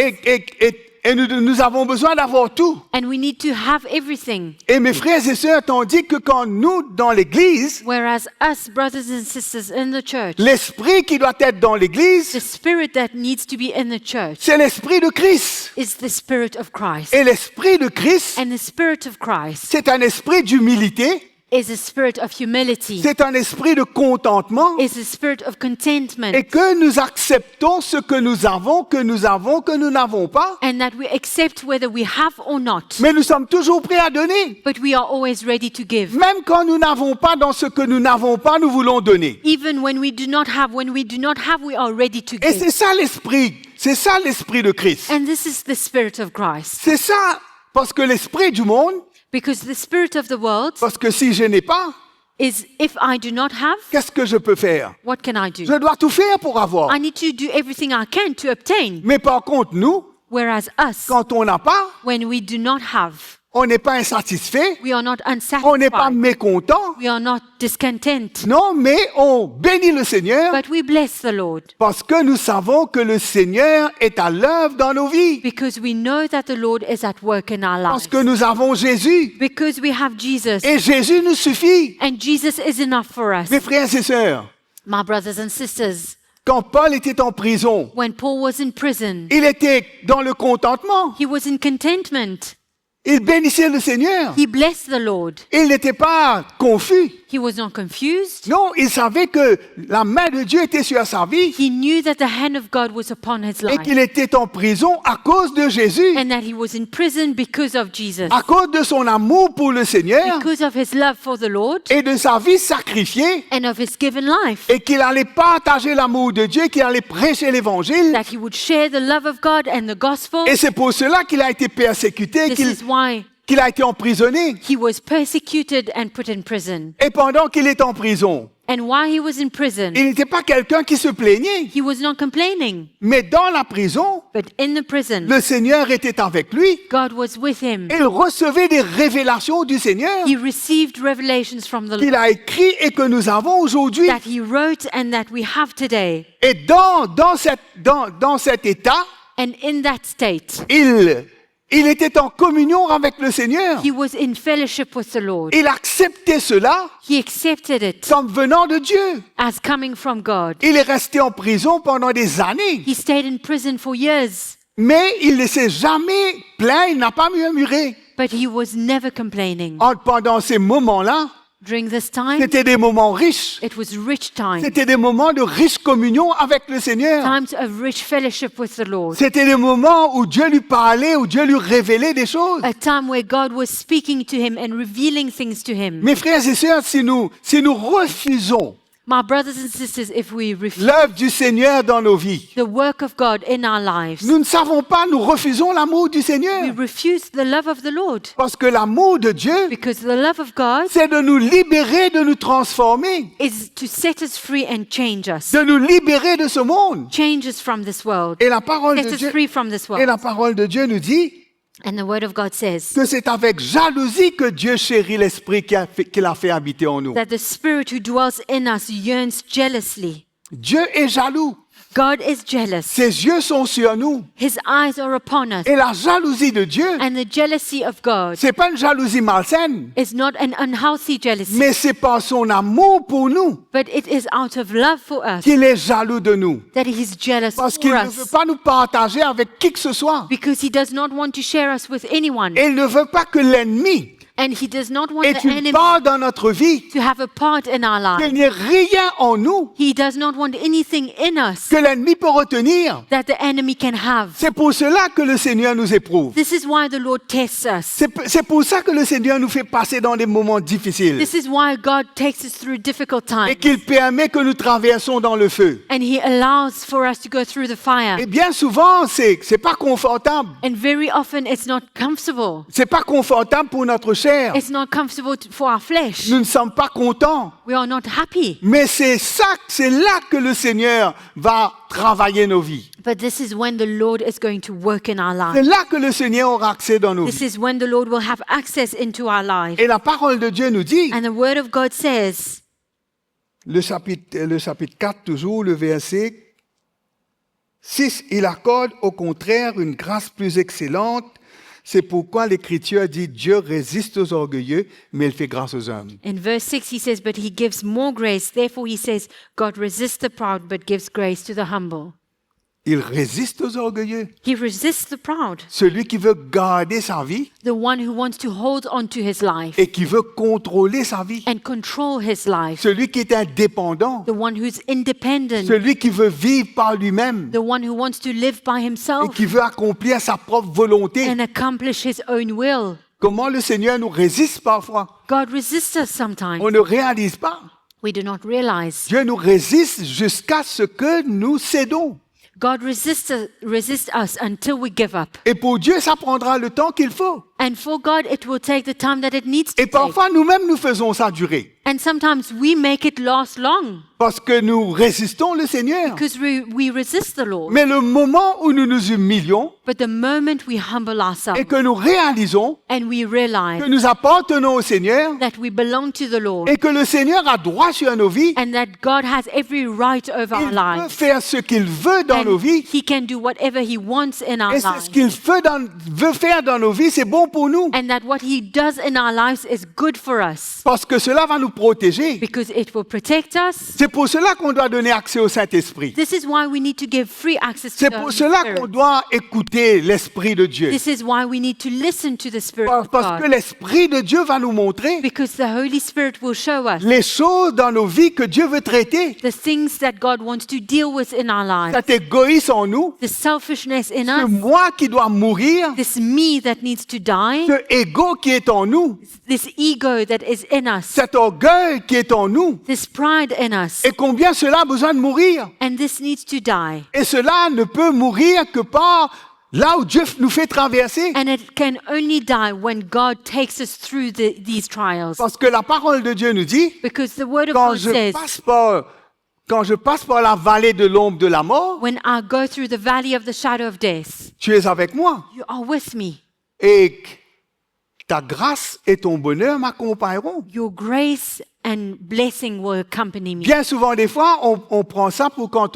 Et nous avons besoin d'avoir tout. And we need to have everything. Et mes frères et sœurs, tandis que quand nous, dans l'Église, Whereas us, brothers and sisters in the church, l'esprit qui doit être dans the l'Église, spirit that needs to be in the church c'est l'esprit de Christ. is the spirit of Christ. Et l'esprit de Christ, And the spirit of Christ c'est un esprit d'humilité, is a spirit of humility, c'est un esprit de contentement, is a spirit of contentment, et que nous acceptons ce que nous avons, que nous n'avons pas, and that we accept whether we have or not. mais nous sommes toujours prêts à donner. But we are always ready to give. Même quand nous n'avons pas dans ce que nous n'avons pas, nous voulons donner. Even when we do not have, we are ready to Et give. c'est ça l'esprit. C'est ça l'esprit de Christ. And this is the Spirit of Christ. C'est ça, parce que l'esprit du monde, Because the Spirit of the world parce que si je n'ai pas, is, if I do not have, qu'est-ce que je peux faire? what can I do? Je dois tout faire pour avoir. I need to do everything I can to obtain. Mais par contre, nous, Whereas us, quand on n'a pas, when we do not have, on n'est pas insatisfait, we are not on n'est pas unsatisfied. mécontent. We are not discontent. Non, mais on bénit le Seigneur But we bless the Lord parce que nous savons que le Seigneur est à l'œuvre dans nos vies. because we know that the Lord is at work in our Parce lives. que nous avons Jésus. Because we have Jesus. Et Jésus nous suffit. And Jesus is enough for us. Mes frères et sœurs, My brothers and sisters, quand Paul était en prison, when Paul was in prison, il était dans le contentement. he was in contentment. Il bénissait le Seigneur. He blessed the Lord. Il n'était pas confus. He was not confused. Non, il savait que la main de Dieu était sur sa vie He knew that the hand of God was upon his et life qu'il était en prison à cause de Jésus, and that he was in prison because of Jesus, à cause de son amour pour le Seigneur because of his love for the Lord et de sa vie sacrifiée and of his given life, et qu'il allait partager l'amour de Dieu, qu'il allait prêcher l'évangile. that he would share the love of God and the gospel. Et c'est pour cela qu'il a été persécuté, This is why qu'il a été emprisonné. he was persecuted and put in prison. Et pendant qu'il est en prison, And while he was in prison, il n'était pas quelqu'un qui se plaignait. he was not complaining. Mais dans la prison, But in the prison, le Seigneur était avec lui. God was with him. Il recevait des révélations du Seigneur He received revelations from the qu'il Lord a écrit et que nous avons aujourd'hui. that he wrote and that we have today. Et dans cet état, And in that state, il était en communion avec le Seigneur. he was in fellowship with the Lord. Il acceptait cela He accepted it comme venant de Dieu. as coming from God. Il est resté en prison pendant des années, He stayed in prison for years, mais il ne s'est jamais plaint, il n'a pas murmuré. but he was never complaining. Pendant ces moments-là, During this time, c'était des moments riches. it was rich times, C'était des moments de riche communion avec le Seigneur. times of rich fellowship with the Lord. C'était des moments où Dieu lui parlait, où Dieu lui révélait des choses. A time where God was speaking to him and revealing things to him. Mes frères et sœurs, si nous refusons My brothers and sisters, if we refuse l'œuvre du Seigneur dans nos vies, the work of God in our lives, nous ne savons pas, nous refusons l'amour du we Seigneur. refuse the love of the Lord. Parce que l'amour de Dieu, Because the love of God c'est de nous libérer, de nous transformer, is to set us free and change us. de nous libérer de ce monde. Change us from this world. Et la parole Set de us Dieu, free from this et la world. parole de Dieu nous dit And the word of God says que c'est avec jalousie que Dieu chérit l'esprit qu'il a fait habiter en nous. that the Spirit who dwells in us yearns jealously. Dieu est jaloux. God is jealous. Ses yeux sont sur nous. His eyes are upon us. Et la jalousie de Dieu, And the jealousy of God c'est pas une jalousie malsaine, is not an unhealthy jealousy, mais c'est par son amour pour nous but it is out of love for us qu'il est jaloux de nous. that He is jealous Parce for qu'il ne veut us. pas nous partager avec qui que ce soit. Because He does not want to share us with anyone. Et il ne veut pas que l'ennemi And He does not want ait the une enemy part dans notre vie, to have a part in our lives. qu'il n'y ait rien en nous He does not want anything in us que l'ennemi peut retenir. that the enemy can have. C'est pour cela que le Seigneur nous éprouve. This is why the Lord tests us. C'est pour ça que le Seigneur nous fait passer dans des moments difficiles This is why God takes us through difficult et times. qu'il permet que nous traversons dans le feu. And He allows for us to go through the fire. Et bien souvent, c'est pas confortable. And very often it's not comfortable. C'est pas confortable pour notre chair. It's not comfortable for our flesh. Nous ne sommes pas contents. We are not happy. Mais c'est là que le Seigneur va travailler nos vies. But this is when the Lord is going to work in our C'est lives. là que le Seigneur aura accès dans nos This vies. is when the Lord will have access into our lives. Et la parole de Dieu nous dit, And the word of God says, le chapitre 4 toujours, le verset 6, il accorde au contraire une grâce plus excellente. C'est pourquoi l'Écriture dit, Dieu résiste aux orgueilleux, mais il fait grâce aux hommes. in verse 6, he says, but He gives more grace. Therefore, He says, God resists the proud, but gives grace to the humble. Il résiste aux orgueilleux. He resists the proud, Celui qui veut garder sa vie the one who wants to hold on to his life et qui veut contrôler sa vie. and control his life, Celui qui est indépendant. the one who's independent, Celui qui veut vivre par lui-même the one who wants to live by et himself qui veut accomplir sa propre volonté. and accomplish his own will. Comment le Seigneur nous résiste parfois? God resists us sometimes. On ne réalise pas. We do not realize. Dieu nous résiste jusqu'à ce que nous cédons. God resists us until we give up. Et pour Dieu, ça prendra le temps qu'il faut. And for God, it will take the time that it needs to Et take. parfois, nous-mêmes, nous faisons ça durer. And sometimes we make it last long Parce que nous résistons le Seigneur. because we resist the Lord. Mais le moment où nous nous humilions But the moment we humble ourselves et que nous réalisons and we realize que nous appartenons au Seigneur that we belong to the Lord et que le Seigneur a droit sur nos vies, and that God has every right over il our peut lives, faire ce qu'il veut dans nos and vies. He can do whatever He wants in our Et c'est ce lives, qu'il veut faire dans nos vies, c'est bon pour nous. and that what He does in our lives is good for us Parce que cela va nous protéger. because it will protect us. C'est pour cela qu'on doit donner accès au Saint-Esprit. This is why we need to give free access to C'est the pour Holy cela Spirit. qu'on doit écouter l'Esprit de Dieu. This is why we need to listen to the Spirit of Parce que God, l'Esprit de Dieu va nous montrer because the Holy Spirit will show us les choses dans nos vies que Dieu veut traiter. the things that God wants to deal with in our lives, Cet égoïsme en nous, the selfishness in ce us, moi qui doit mourir, this me that needs to die, ce ego qui est en nous, this ego that is in us, cet orgueil qui est en nous, this pride in us, et combien cela a besoin de mourir. and this needs to die. Et cela ne peut mourir que par là où Dieu nous fait traverser. And it can only die when God takes us through these trials. Parce que la parole de Dieu nous dit, Because the Word of quand God je says, passe par la vallée de l'ombre de la mort, when I go through the valley of the shadow of death, tu es avec moi. you are with me. Et ta grâce et ton bonheur m'accompagneront. Your grace and blessing will accompany me. Bien souvent, des fois, on prend ça pour quand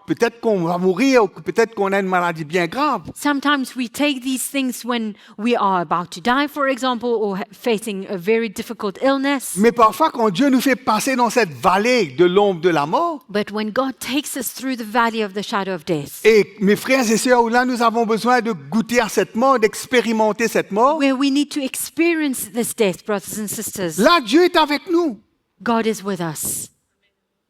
peut-être qu'on va mourir ou que peut-être qu'on a une maladie bien grave. Sometimes we take these things when we are about to die, for example, or facing a very difficult illness. Mais parfois, quand Dieu nous fait passer dans cette vallée de l'ombre de la mort, But when God takes us through the valley of the shadow of death, et mes frères et sœurs, là, nous avons besoin de goûter à cette mort, d'expérimenter cette mort, where we need to experience this death, brothers and sisters, là, Dieu est avec nous. God is with us.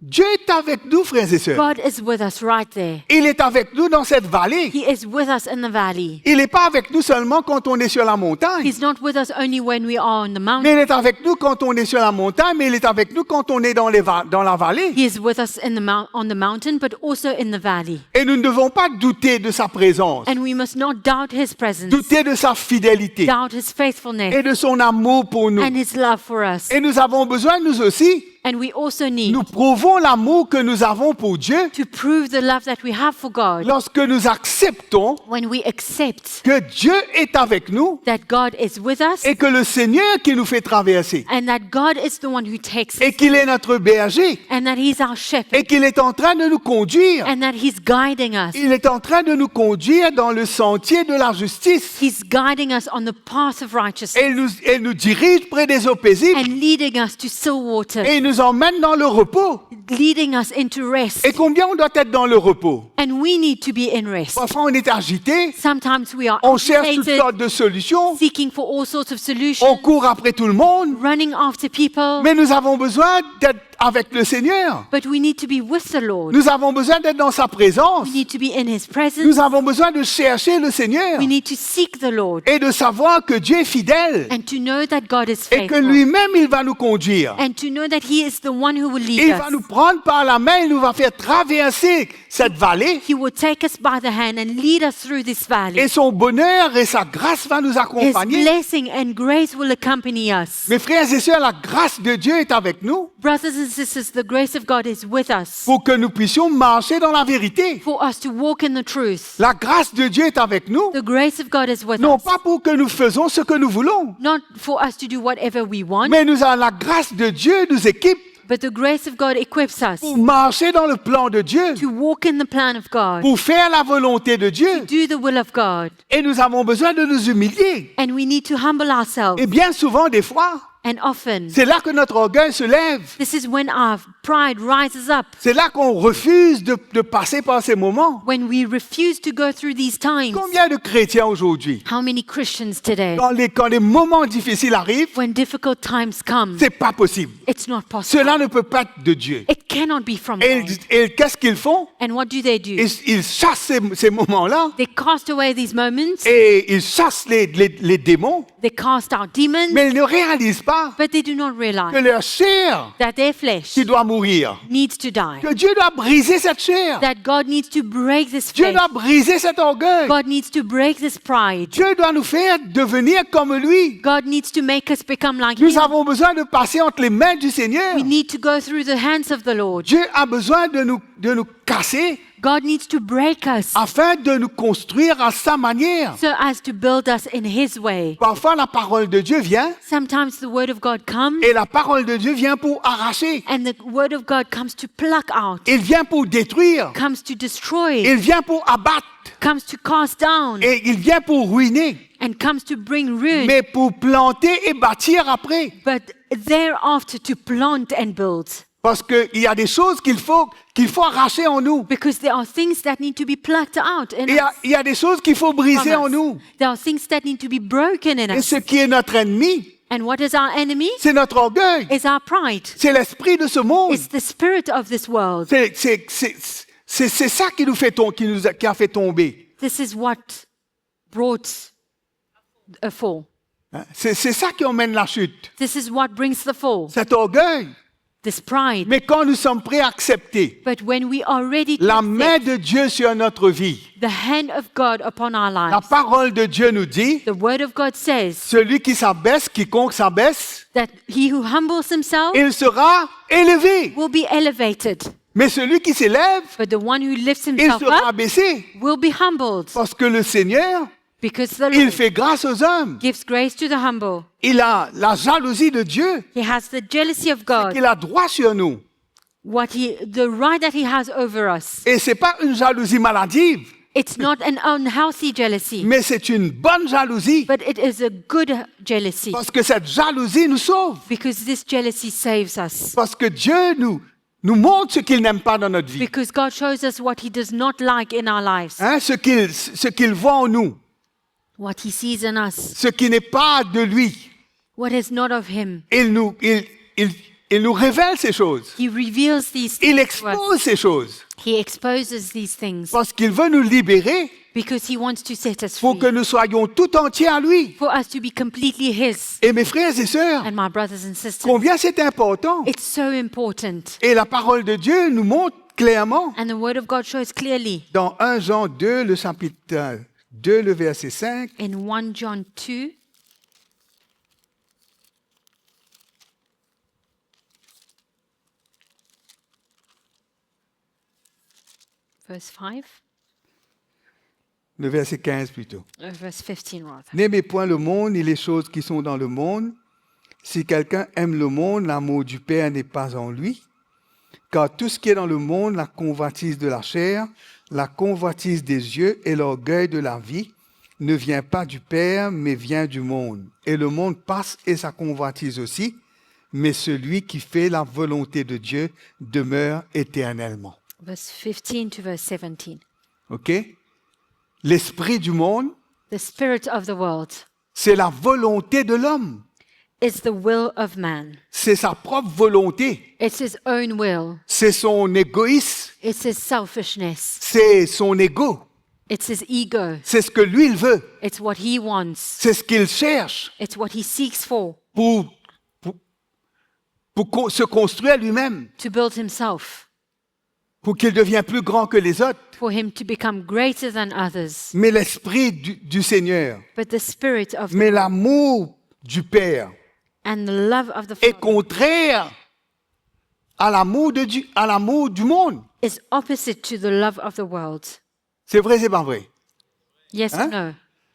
Dieu est avec nous, frères et sœurs. God is with us right there. Il est avec nous dans cette vallée. He is with us in the valley. Il n'est pas avec nous seulement quand on est sur la montagne. He's not with us only when we are on the Mais mountain. il est avec nous quand on est sur la montagne, mais il est avec nous quand on est dans la vallée. He is with us in on the mountain, but also in the valley. Et nous ne devons pas douter de sa présence, And we must not doubt His presence, douter de sa fidélité doubt His faithfulness, et de son amour pour nous. and His love for us. Et nous avons besoin, nous aussi, And we also need nous prouvons l'amour que nous avons pour Dieu to prove the love that we have for God lorsque nous acceptons when we accept que Dieu est avec nous that God is with us et que le Seigneur qui nous fait traverser and that God is the one who takes us et qu'il est notre berger and that He's our et shepherd qu'il est en train de nous conduire. and that He's guiding us. Il est en train de nous conduire dans le sentier de la justice He's guiding us on the path of righteousness et il nous dirige près des eaux paisibles and leading us to still water, et il nous emmène dans le repos. leading us into rest. Et combien on doit être dans le repos? And we need to be in rest. Parfois on est agité, Sometimes we are on cherche toutes agitated, sortes de solutions, seeking for all sorts of on solutions, court après tout le monde, running after people, mais nous avons besoin d'être avec le Seigneur. but we need to be with the Lord. Nous avons besoin d'être dans sa présence. We need to be in His presence. Nous avons besoin de chercher le Seigneur We need to seek the Lord et de savoir que Dieu est fidèle and to know that God is et que faithful lui-même il va nous conduire. and to know that He is the one who will lead Il va us. nous prendre par la main, il nous va faire traverser cette vallée He will take us by the hand and lead us through this valley. et son bonheur et sa grâce va nous His accompagner. blessing and grace will accompany us. Mes frères et sœurs, la grâce de Dieu est avec nous Brothers and sisters, the grace of God is with us pour que nous puissions marcher dans la vérité. for us to walk in the truth. La grâce de Dieu est avec nous, The grace of God is with non us, pas pour que nous faisons ce que nous voulons, not for us to do whatever we want, mais la grâce de Dieu nous équipe but the grace of God equips us pour marcher dans le plan de Dieu, to walk in the plan of God, pour faire la volonté de Dieu. do the will of God. Et nous avons besoin de nous humilier. And we need to humble ourselves. Et bien souvent, des fois, And often, c'est là que notre orgueil se lève. this is when our pride rises up, C'est là qu'on refuse de passer par ces moments. when we refuse to go through these times. Combien de chrétiens aujourd'hui, How many Christians today, quand les moments difficiles arrivent, when difficult times come, c'est pas possible. it's not possible. Cela ne peut pas être de Dieu. It cannot be from Et, God. et qu'est-ce qu'ils font? And what do? Ils chassent ces moments-là They cast away these moments, et ils chassent les démons, they cast out demons, mais ils ne réalisent pas but they do not que realize leur chair that their flesh qui doit mourir. needs to die, Que Dieu doit briser cette chair. that God needs to break this Dieu flesh. doit briser cet orgueil. God needs to break this pride. Dieu doit nous faire devenir comme lui. God needs to make us become like Nous Him. avons besoin de passer entre les mains du Seigneur. We need to go through the hands of the Lord. Dieu a besoin de nous casser God needs to break us afin de nous construire à sa manière. so as to build us in His way. Parfois, la parole de Dieu vient Sometimes the word of God comes, et la parole de Dieu vient pour arracher. and the word of God comes to pluck out, Il vient pour détruire. comes to destroy, Il vient pour abattre. comes to cast down, Et il vient pour ruiner. and comes to bring ruin, Mais pour planter et bâtir après. but thereafter to plant and build. Parce qu'il y a des choses qu'il faut arracher en nous. Because there are things that need to be plucked out in us. Il y a des choses qu'il faut from briser en us. nous. There are things that need to be broken in Et us. ce qui est notre ennemi, And what is our enemy? c'est notre orgueil. Is our pride. C'est l'esprit de ce monde. It's the spirit of this world. C'est ça qui qui a fait tomber. This is what brought a fall. Hein? C'est ça qui emmène la chute. This is what brings the fall. Cet orgueil. This pride. Mais quand nous sommes prêts à accepter But when we are ready to la accept main de Dieu sur notre vie, the hand of God upon our la lives, parole de Dieu nous dit, the word of God says celui qui s'abaisse, quiconque s'abaisse, that he who humbles himself il sera élevé. will be elevated. Mais celui qui s'élève, But the one who lifts il himself sera up abaissé. will be humbled. Parce que le Seigneur, Because the il Lord fait grâce aux hommes. gives grace to the humble. Il a la jalousie de Dieu. He has the jealousy of God. Il a droit sur nous. The right that he has over us. Et ce n'est pas une jalousie maladive, It's not an unhealthy jealousy, mais c'est une bonne jalousie. but it is a good jealousy. Parce que cette jalousie nous sauve. Because this jealousy saves us. Parce que Dieu nous montre ce qu'il n'aime pas dans notre vie. Because God shows us what he does not like in our lives. Hein, ce qu'il voit en nous. What he sees in us. Ce qui n'est pas de lui. What is not of him. Il nous révèle ces choses. He reveals these Il things to us. expose ces choses. He exposes these things Parce qu'il veut nous libérer because he wants to set us pour free. que nous soyons tout entiers à lui. For us to be completely his. Et mes frères et sœurs, And my brothers and sisters, combien c'est important. it's so important. Et la parole de Dieu nous montre clairement And the word of God shows clearly dans 1 Jean 2, le chapitre 2, le verset 5. in 1 John 2, verse 5, Le verset 15 plutôt. verse 15 rather. N'aimez point le monde ni les choses qui sont dans le monde. Si quelqu'un aime le monde, l'amour du Père n'est pas en lui. Car tout ce qui est dans le monde, la convoitise de la chair, la convoitise des yeux et l'orgueil de la vie, ne vient pas du Père, mais vient du monde. Et le monde passe et sa convoitise aussi, mais celui qui fait la volonté de Dieu demeure éternellement. Verse 15 to verse 17. OK? L'esprit du monde, The spirit of the world c'est la volonté de l'homme. is the will of man. C'est sa propre volonté. It's his own will. C'est son égoïsme. It's his selfishness. C'est son ego. It's his ego. C'est ce que lui, il veut. It's what he wants. C'est ce qu'il cherche It's what he seeks for pour se construire lui-même, to build himself, pour qu'il devienne plus grand que les autres. for him to become greater than others. Mais l'esprit du Seigneur, But the spirit of mais l'amour du Père and the love of the est Father contraire à l'amour du monde. is opposite to the love of the world. C'est vrai, c'est pas vrai. Yes Hein? or no?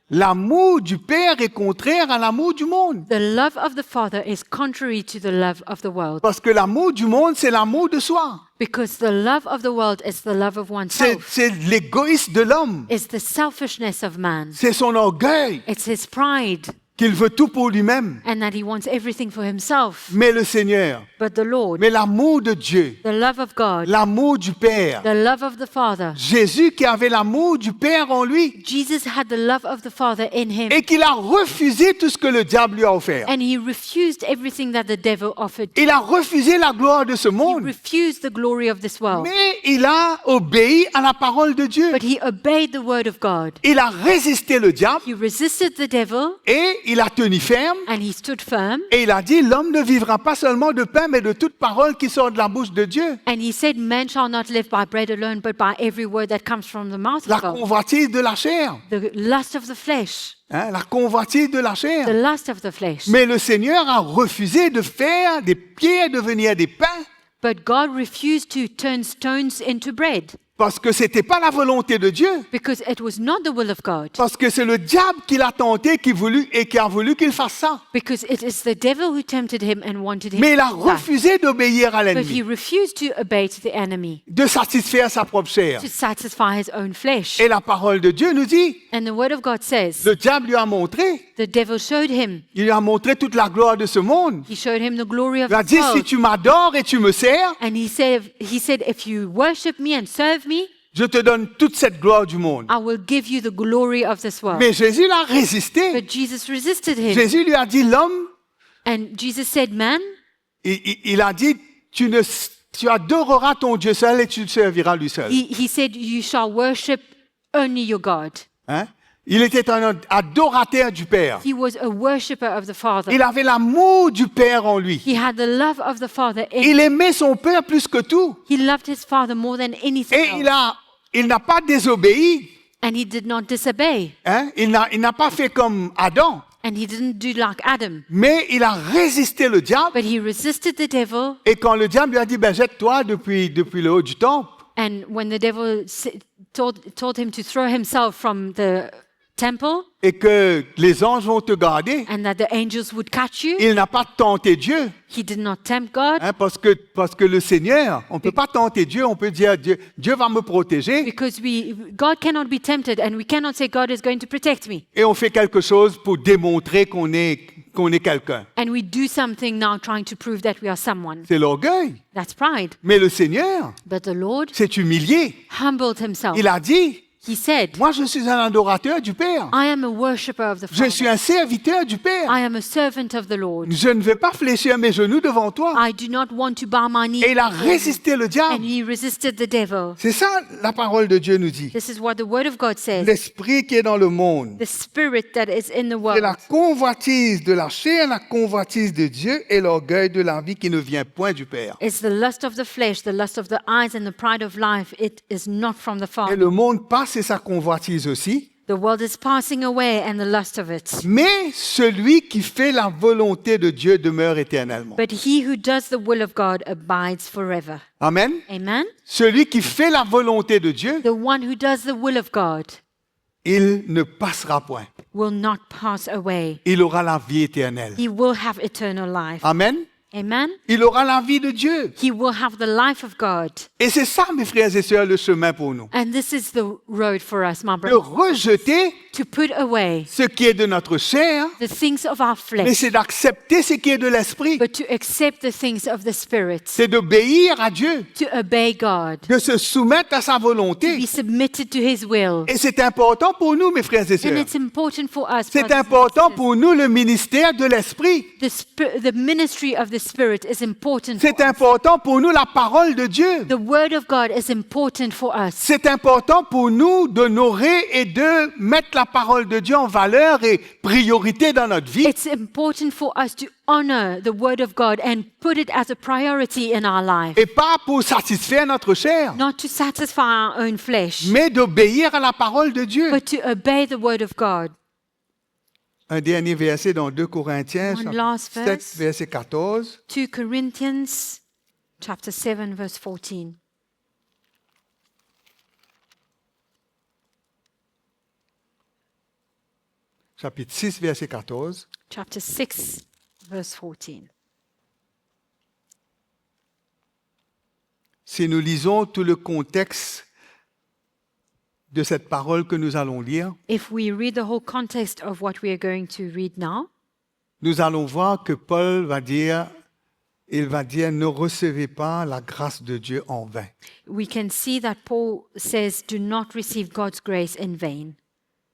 L'amour du Père est contraire à l'amour du monde. The love of the Father is contrary to the love of the world. Parce que l'amour du monde, c'est l'amour de soi. Because the love of the world is the love of oneself. C'est l'égoïsme de l'homme. It's the selfishness of man. C'est son orgueil It's his pride qu'il veut tout pour lui-même. and that he wants everything for himself. Mais le Seigneur, But the Lord, mais l'amour de Dieu, the love of God, l'amour du Père, the love of the Father. Jésus qui avait l'amour du Père en lui Jesus had the love of the Father in him. et qu'il a refusé tout ce que le diable lui a offert. And he refused everything that the devil offered. Il a refusé la gloire de ce He monde, refused the glory of this world. mais il a obéi à la parole de Dieu. But he obeyed the word of God. Il a résisté le diable He resisted the devil et il a tenu ferme and he stood firm. et il a dit, l'homme ne vivra pas seulement de pain, mais de toute parole qui sort de la bouche de Dieu. And he said, man shall not live by bread alone, but by every word that comes from the mouth La of God. convoitise de la chair. The lust of the flesh. Hein, la convoitise de la chair. The lust of the flesh. Mais le Seigneur a refusé de faire des pierres devenir des pains But God refused to turn stones into bread parce que ce n'était pas la volonté de Dieu. because it was not the will of God. Parce que c'est le diable qui l'a tenté qui a voulu qu'il fasse ça. Because it is the devil who tempted him and wanted him Mais il a to die. refusé d'obéir à But he l'ennemi, refused to obey to the enemy, de satisfaire sa propre chair. to satisfy his own flesh. Et la parole de Dieu nous dit, And the word of God says, le diable lui a montré, the devil showed him. il lui a montré toute la gloire de ce monde. He showed him the glory of Il a this dit, si world. tu m'adores et tu me sers, And he said, if you worship me and serve me, je te donne toute cette gloire du monde. I will give you the glory of this world. Mais Jésus l'a résisté. But Jesus resisted him. Jésus lui a dit, l'homme, And Jesus said, man, il a dit, tu adoreras ton Dieu seul et tu le serviras lui seul. he said, you shall worship only your God. Hein? Il était un adorateur du Père. He was a worshipper of the Father. Il avait l'amour du Père en lui. He had the love of the Father in Il aimait son Père plus que tout. He loved his Father more than anything Et else. il n'a pas désobéi. And he did not disobey. Hein? Il n'a pas fait comme Adam. And he didn't do like Adam. Mais il a résisté le diable. But he resisted the devil. Et quand le diable lui a dit, ben, jette-toi depuis le haut du temple, And when the devil told him to throw himself from the temple et que les anges vont te garder, and that the angels would catch you, il n'a pas tenté Dieu. he did not tempt God. Hein, parce que le Seigneur, on ne peut pas tenter Dieu, on peut dire Dieu va me protéger, Because God cannot be tempted, and we cannot say God is going to protect me. et on fait quelque chose pour démontrer qu'on est quelqu'un. And we do something now trying to prove that we are someone. C'est l'orgueil. That's pride. Mais le Seigneur But the Lord s'est humilié. humbled himself. Il a dit, He said, moi je suis un adorateur du Père. I am a worshipper of the Je suis Father. un serviteur du Père. I am a servant of the Lord. Je ne vais pas fléchir mes genoux devant toi. I do not want to bow my knee. Et il a résisté le And diable. he resisted the devil. C'est ça la parole de Dieu nous dit. This is what the word of God says. L'esprit qui est dans le monde. The spirit that is in the C'est world la convoitise de la chair, la convoitise de Dieu et l'orgueil de la vie qui ne vient point du Père. is the lust of the flesh, the lust of the eyes, and the pride of life. It is not from the Et Father. le monde passe et sa convoitise aussi. The world is passing away and the lust of it. Mais celui qui fait la volonté de Dieu demeure éternellement. But he who does the will of God abides forever. Amen. Amen? Celui qui fait la volonté de Dieu, The one who does the will of God il ne passera point. will not pass away. Il aura la vie éternelle. He will have eternal life. Amen. Amen? Il aura la vie de Dieu. He will have the life of God. Et c'est ça, mes frères et sœurs, le chemin pour nous. And this is the road for us, my De brother. rejeter To put away ce qui est de notre chair, the things of our mais flesh, c'est d'accepter ce qui est de l'esprit. but to accept the things of the Spirit. C'est d'obéir à Dieu, To obey God. de se soumettre à sa To volonté. be submitted to His will. Et c'est important pour nous, mes frères et And sœurs. it's important for us. C'est brothers and important sisters. pour nous, le ministère de l'esprit. The ministry of the Spirit is important. C'est For us. important pour nous, la parole de Dieu. The Word of God is important for us. C'est important pour nous d'honorer et de mettre la parole de Dieu en valeur et priorité dans notre vie. It's important for us to honor the Word of God and put it as a priority in our life. Et pas pour satisfaire notre chair, Not to satisfy our own flesh, mais d'obéir à la parole de Dieu. but to obey the Word of God. Un dernier verset dans 2 Corinthiens, One chapitre last 7, verse. verset 14. 2 Corinthians chapter 7 verse 14. Chapitre 6, verset 14. Chapter 6 verse 14. Si nous lisons tout le contexte de cette parole que nous allons lire, If we read the whole context of what we are going to read now, nous allons voir que Paul va dire, ne recevez pas la grâce de Dieu en vain. we can see that Paul says, do not receive God's grace in vain.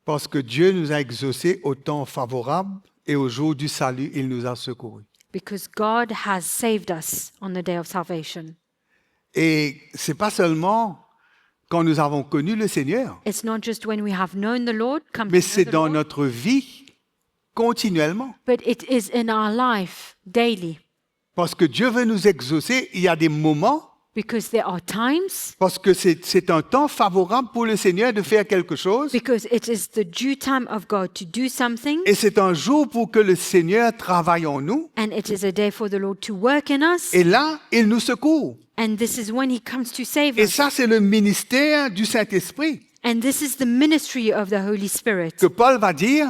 Parce que Dieu nous a exaucés au temps favorable et au jour du salut, il nous a secourus. Because God has saved us on the day of salvation. Et c'est pas seulement quand nous avons connu le Seigneur, It's not just when we have known the Lord, come mais to know c'est the dans Lord, notre vie continuellement. but it is in our life daily. Parce que Dieu veut nous exaucer, il y a des moments, Because there are times, parce que c'est un temps favorable pour le Seigneur de faire quelque chose, because it is the due time of God to do something, et c'est un jour pour que le Seigneur travaille en nous, and it is a day for the Lord to work in us, et là, il nous secourt. and this is when He comes to save Et us. ça, c'est le ministère du Saint-Esprit And this is the ministry of the Holy Spirit, que Paul va dire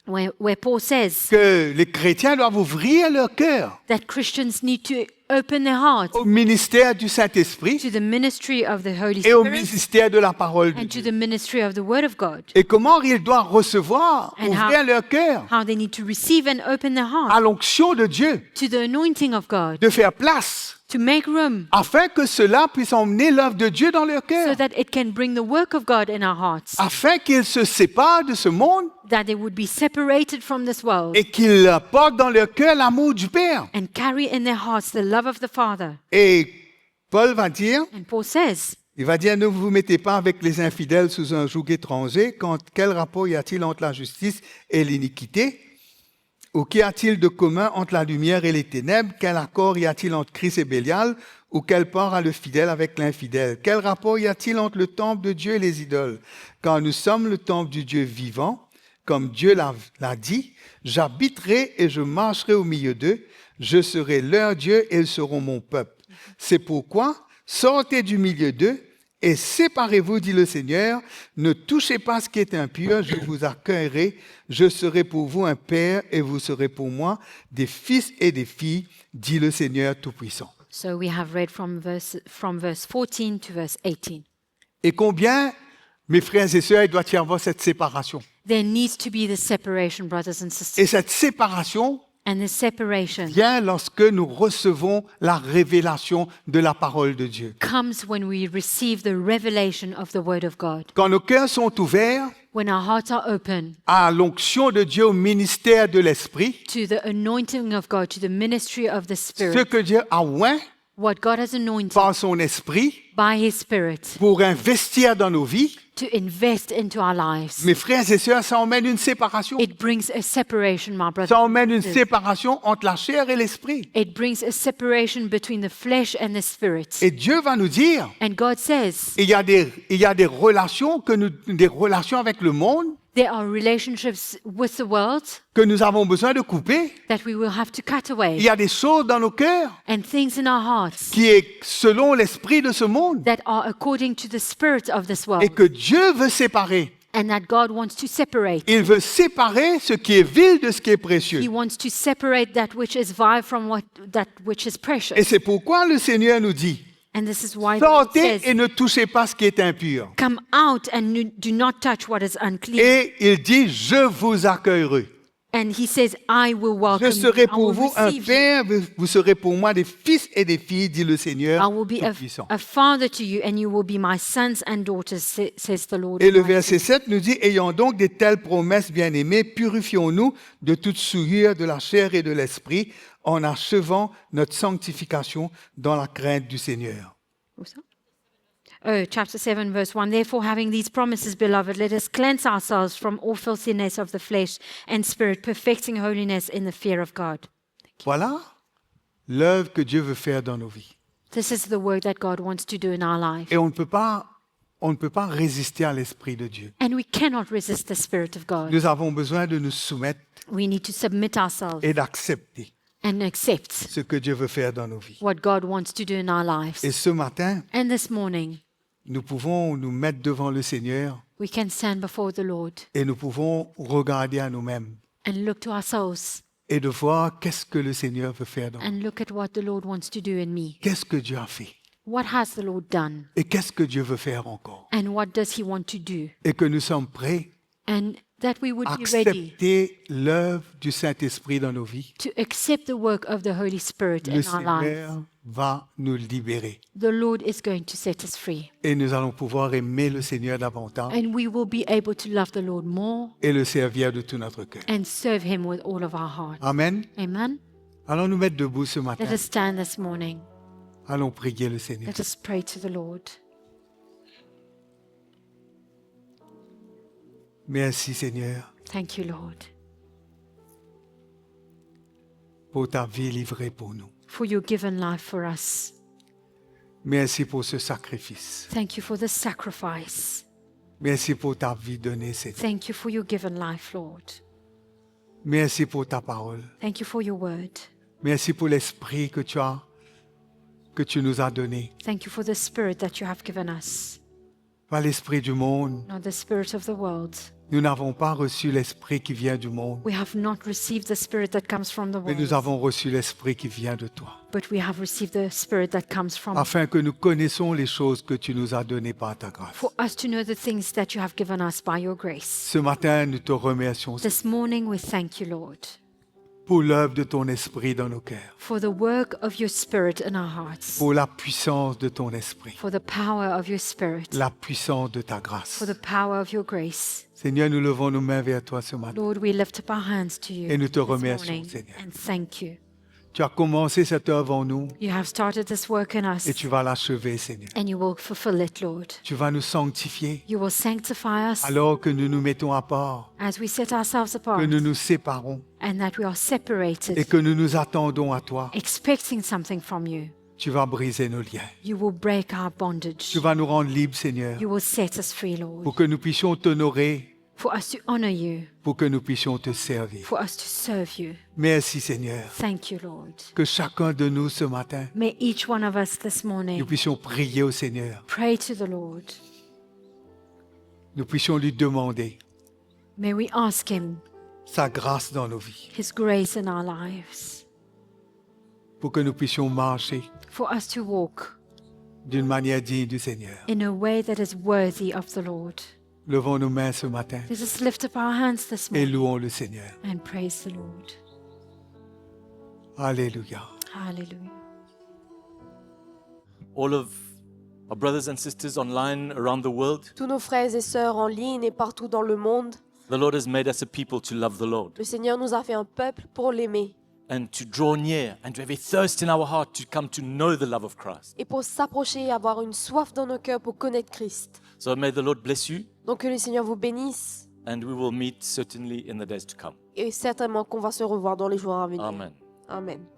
where Paul says que les chrétiens doivent ouvrir leur cœur that Christians need to open their hearts au ministère du Saint-Esprit to the ministry of the Holy et au Spirit ministère de la parole de and to Dieu. the ministry of the Word of God, Et comment ils doivent recevoir, And ouvrir leur cœur how they need to receive and open their à heart l'onction de Dieu, to the anointing of God, de faire place, to make room afin que cela puisse emmener l'œuvre de Dieu dans leur so cœur, that it can bring the work of God in our hearts, afin qu'ils se séparent de ce monde that they would be separated from this world et qu'ils portent dans leur cœur l'amour du Père. and carry in their hearts the love of the Father. Et Paul va dire, And Paul says, il va dire, ne vous mettez pas avec les infidèles sous un joug étranger. Quel rapport y a-t-il entre la justice et l'iniquité? Ou qu'y a-t-il de commun entre la lumière et les ténèbres? Quel accord y a-t-il entre Christ et Bélial? Ou quel part a le fidèle avec l'infidèle? Quel rapport y a-t-il entre le temple de Dieu et les idoles? Car nous sommes le temple du Dieu vivant, comme Dieu l'a dit, j'habiterai et je marcherai au milieu d'eux, je serai leur Dieu et ils seront mon peuple. C'est pourquoi, sortez du milieu d'eux et séparez-vous, dit le Seigneur, ne touchez pas ce qui est impur, je vous accueillerai, je serai pour vous un père et vous serez pour moi des fils et des filles, dit le Seigneur Tout-Puissant. so we have read from verse 14 to verse 18. Et combien, mes frères et sœurs, il doit y avoir cette séparation? There needs to be this separation, brothers and Et sisters. cette séparation And this separation vient lorsque nous recevons la révélation de la parole de Dieu. comes when we receive the revelation of the Word of God. Quand nos cœurs sont ouverts When our hearts are open à l'onction de Dieu au ministère de l'Esprit, to the anointing of God, to the ministry of the ce Spirit, que Dieu a oint what God has anointed par son Esprit by His Spirit pour investir dans nos vies, to invest into our lives. mes frères et sœurs, ça emmène une séparation. It brings a separation, my brothers. Ça emmène and une sisters. séparation entre la chair et l'esprit. It brings a separation between the flesh and the spirit. Et Dieu va nous dire, And God says il y a des relations des relations avec le monde there are relationships with the world que nous avons besoin de couper. that we will have to cut Il away, y a des choses dans nos cœurs and things in our hearts qui est selon l'esprit de ce monde that are according to the spirit of this et world, que Dieu veut séparer. and that God wants to separate. Il veut séparer ce qui est vil de ce qui est précieux. He wants to separate that which is vile from that which is Et precious. c'est pourquoi le Seigneur nous dit, And this is why the Lord sortez et says, ne touchez pas ce qui est impur. come out and do not touch what is unclean. Et il dit, je vous accueillerai. And he says, I will welcome Je serai you. I pour will vous un receive you. père, vous serez pour moi des fils et des filles, dit le Seigneur I will be Tout-Puissant. a father to you, and you will be my sons and daughters, says the Lord. Et le Almighty. verset 7 nous dit, ayant donc de telles promesses bien-aimées, purifions-nous de toute souillure de la chair et de l'esprit, en achevant notre sanctification dans la crainte du Seigneur. What's that? Oh, chapter 7, verse 1. Therefore, having these promises, beloved, let us cleanse ourselves from all filthiness of the flesh and spirit, perfecting holiness in the fear of God. Voilà l'œuvre que Dieu veut faire dans nos vies. This is the work that God wants to do in our life. Et on ne peut pas résister à l'Esprit de Dieu. And we cannot resist the Spirit of God. Nous avons besoin de nous soumettre We need to submit ourselves et d'accepter and accept ce que Dieu veut faire dans nos vies. what God wants to do in our lives. Et ce matin, And this morning, nous pouvons nous mettre devant le Seigneur we can stand before the Lord et nous pouvons regarder à nous-mêmes and look to ourselves et de voir qu'est-ce que le Seigneur veut faire dans nous. and look at what the Lord wants to do in me. Qu'est-ce que Dieu a fait What has the Lord done? et qu'est-ce que Dieu veut faire encore. And what does He want to do? Et que nous sommes prêts And that we would à be ready accepter l'œuvre du Saint-Esprit dans nos vies. to accept the work of the Holy Spirit Le in our lives. Seigneur va nous libérer The Lord is going to set us free. et nous allons pouvoir aimer le Seigneur davantage And we will be able to love the Lord more et le servir de tout notre cœur. and serve Him with all of our heart. Amen. Amen. Allons nous mettre debout ce Let matin. us stand this morning. Allons prier le Seigneur. Let us pray to the Lord. Merci Seigneur. Thank you, Lord. pour ta vie livrée pour nous. for your given life for us. Merci pour ce sacrifice. Thank you for the sacrifice. Merci pour ta vie donnée, Seigneur. Thank you for your given life, Lord. Merci pour ta parole. Thank you for your word. Merci pour l'esprit que tu nous as donné. Thank you for the spirit that you have given us, Pas l'esprit du monde. not the spirit of the world. Nous n'avons pas reçu l'esprit qui vient du monde, We have not received the spirit that comes from the mais nous world, avons reçu l'esprit qui vient de toi, but we have received the spirit that comes from afin que nous connaissions les choses que tu nous as données par ta grâce. for us to know the things that you have given us by your grace. Ce matin, nous te remercions This morning we thank you, Lord, pour l'œuvre de ton esprit dans nos cœurs, for the work of your spirit in our hearts, pour la puissance de ton esprit, for the power of your spirit, la puissance de ta grâce. for the power of your grace. Seigneur, nous levons nos mains vers toi ce matin. Lord, we lift up our hands to you Et nous te this remercions, morning Seigneur. and thank you. Tu as commencé cette œuvre en nous You have started this work in us et tu vas l'achever, Seigneur. and you will fulfill it, Lord. Tu vas nous sanctifier You will sanctify us alors que nous nous mettons à part, as we set ourselves apart que nous nous séparons and that we are et separated, que nous nous attendons à toi. expecting something from you. Tu vas briser nos liens. You will break our bondage. Tu vas nous rendre libres, Seigneur, You will set us free, Lord, pour que nous puissions t'honorer, for us to honor you, pour que nous puissions te servir. for us to serve you. Merci, Seigneur. Thank you, Lord. Que chacun de nous ce matin, May each one of us this nous morning puissions prier au Seigneur. pray to the Lord. Nous puissions lui demander May we ask Him sa grâce dans nos vies, His grace in our lives, pour que nous puissions marcher for us to walk d'une manière digne du Seigneur. in a way that is worthy of the Lord. Levons nos mains ce matin Let us lift up our hands this et morning louons le Seigneur. and praise the Lord. Alléluia. Hallelujah. All of our brothers and sisters online around the world, Tous nos frères et sœurs en ligne et partout dans le monde, the Lord has made us a people to love the Lord le Seigneur nous a fait un peuple pour l'aimer and to draw near and to have a thirst in our heart to come to know the love of Christ. et pour s'approcher et avoir une soif dans nos cœurs pour connaître Christ. So may the Lord bless you, Donc que le Seigneur vous bénisse and we will meet certainly in the days to come. et certainement qu'on va se revoir dans les jours à venir. Amen. Amen.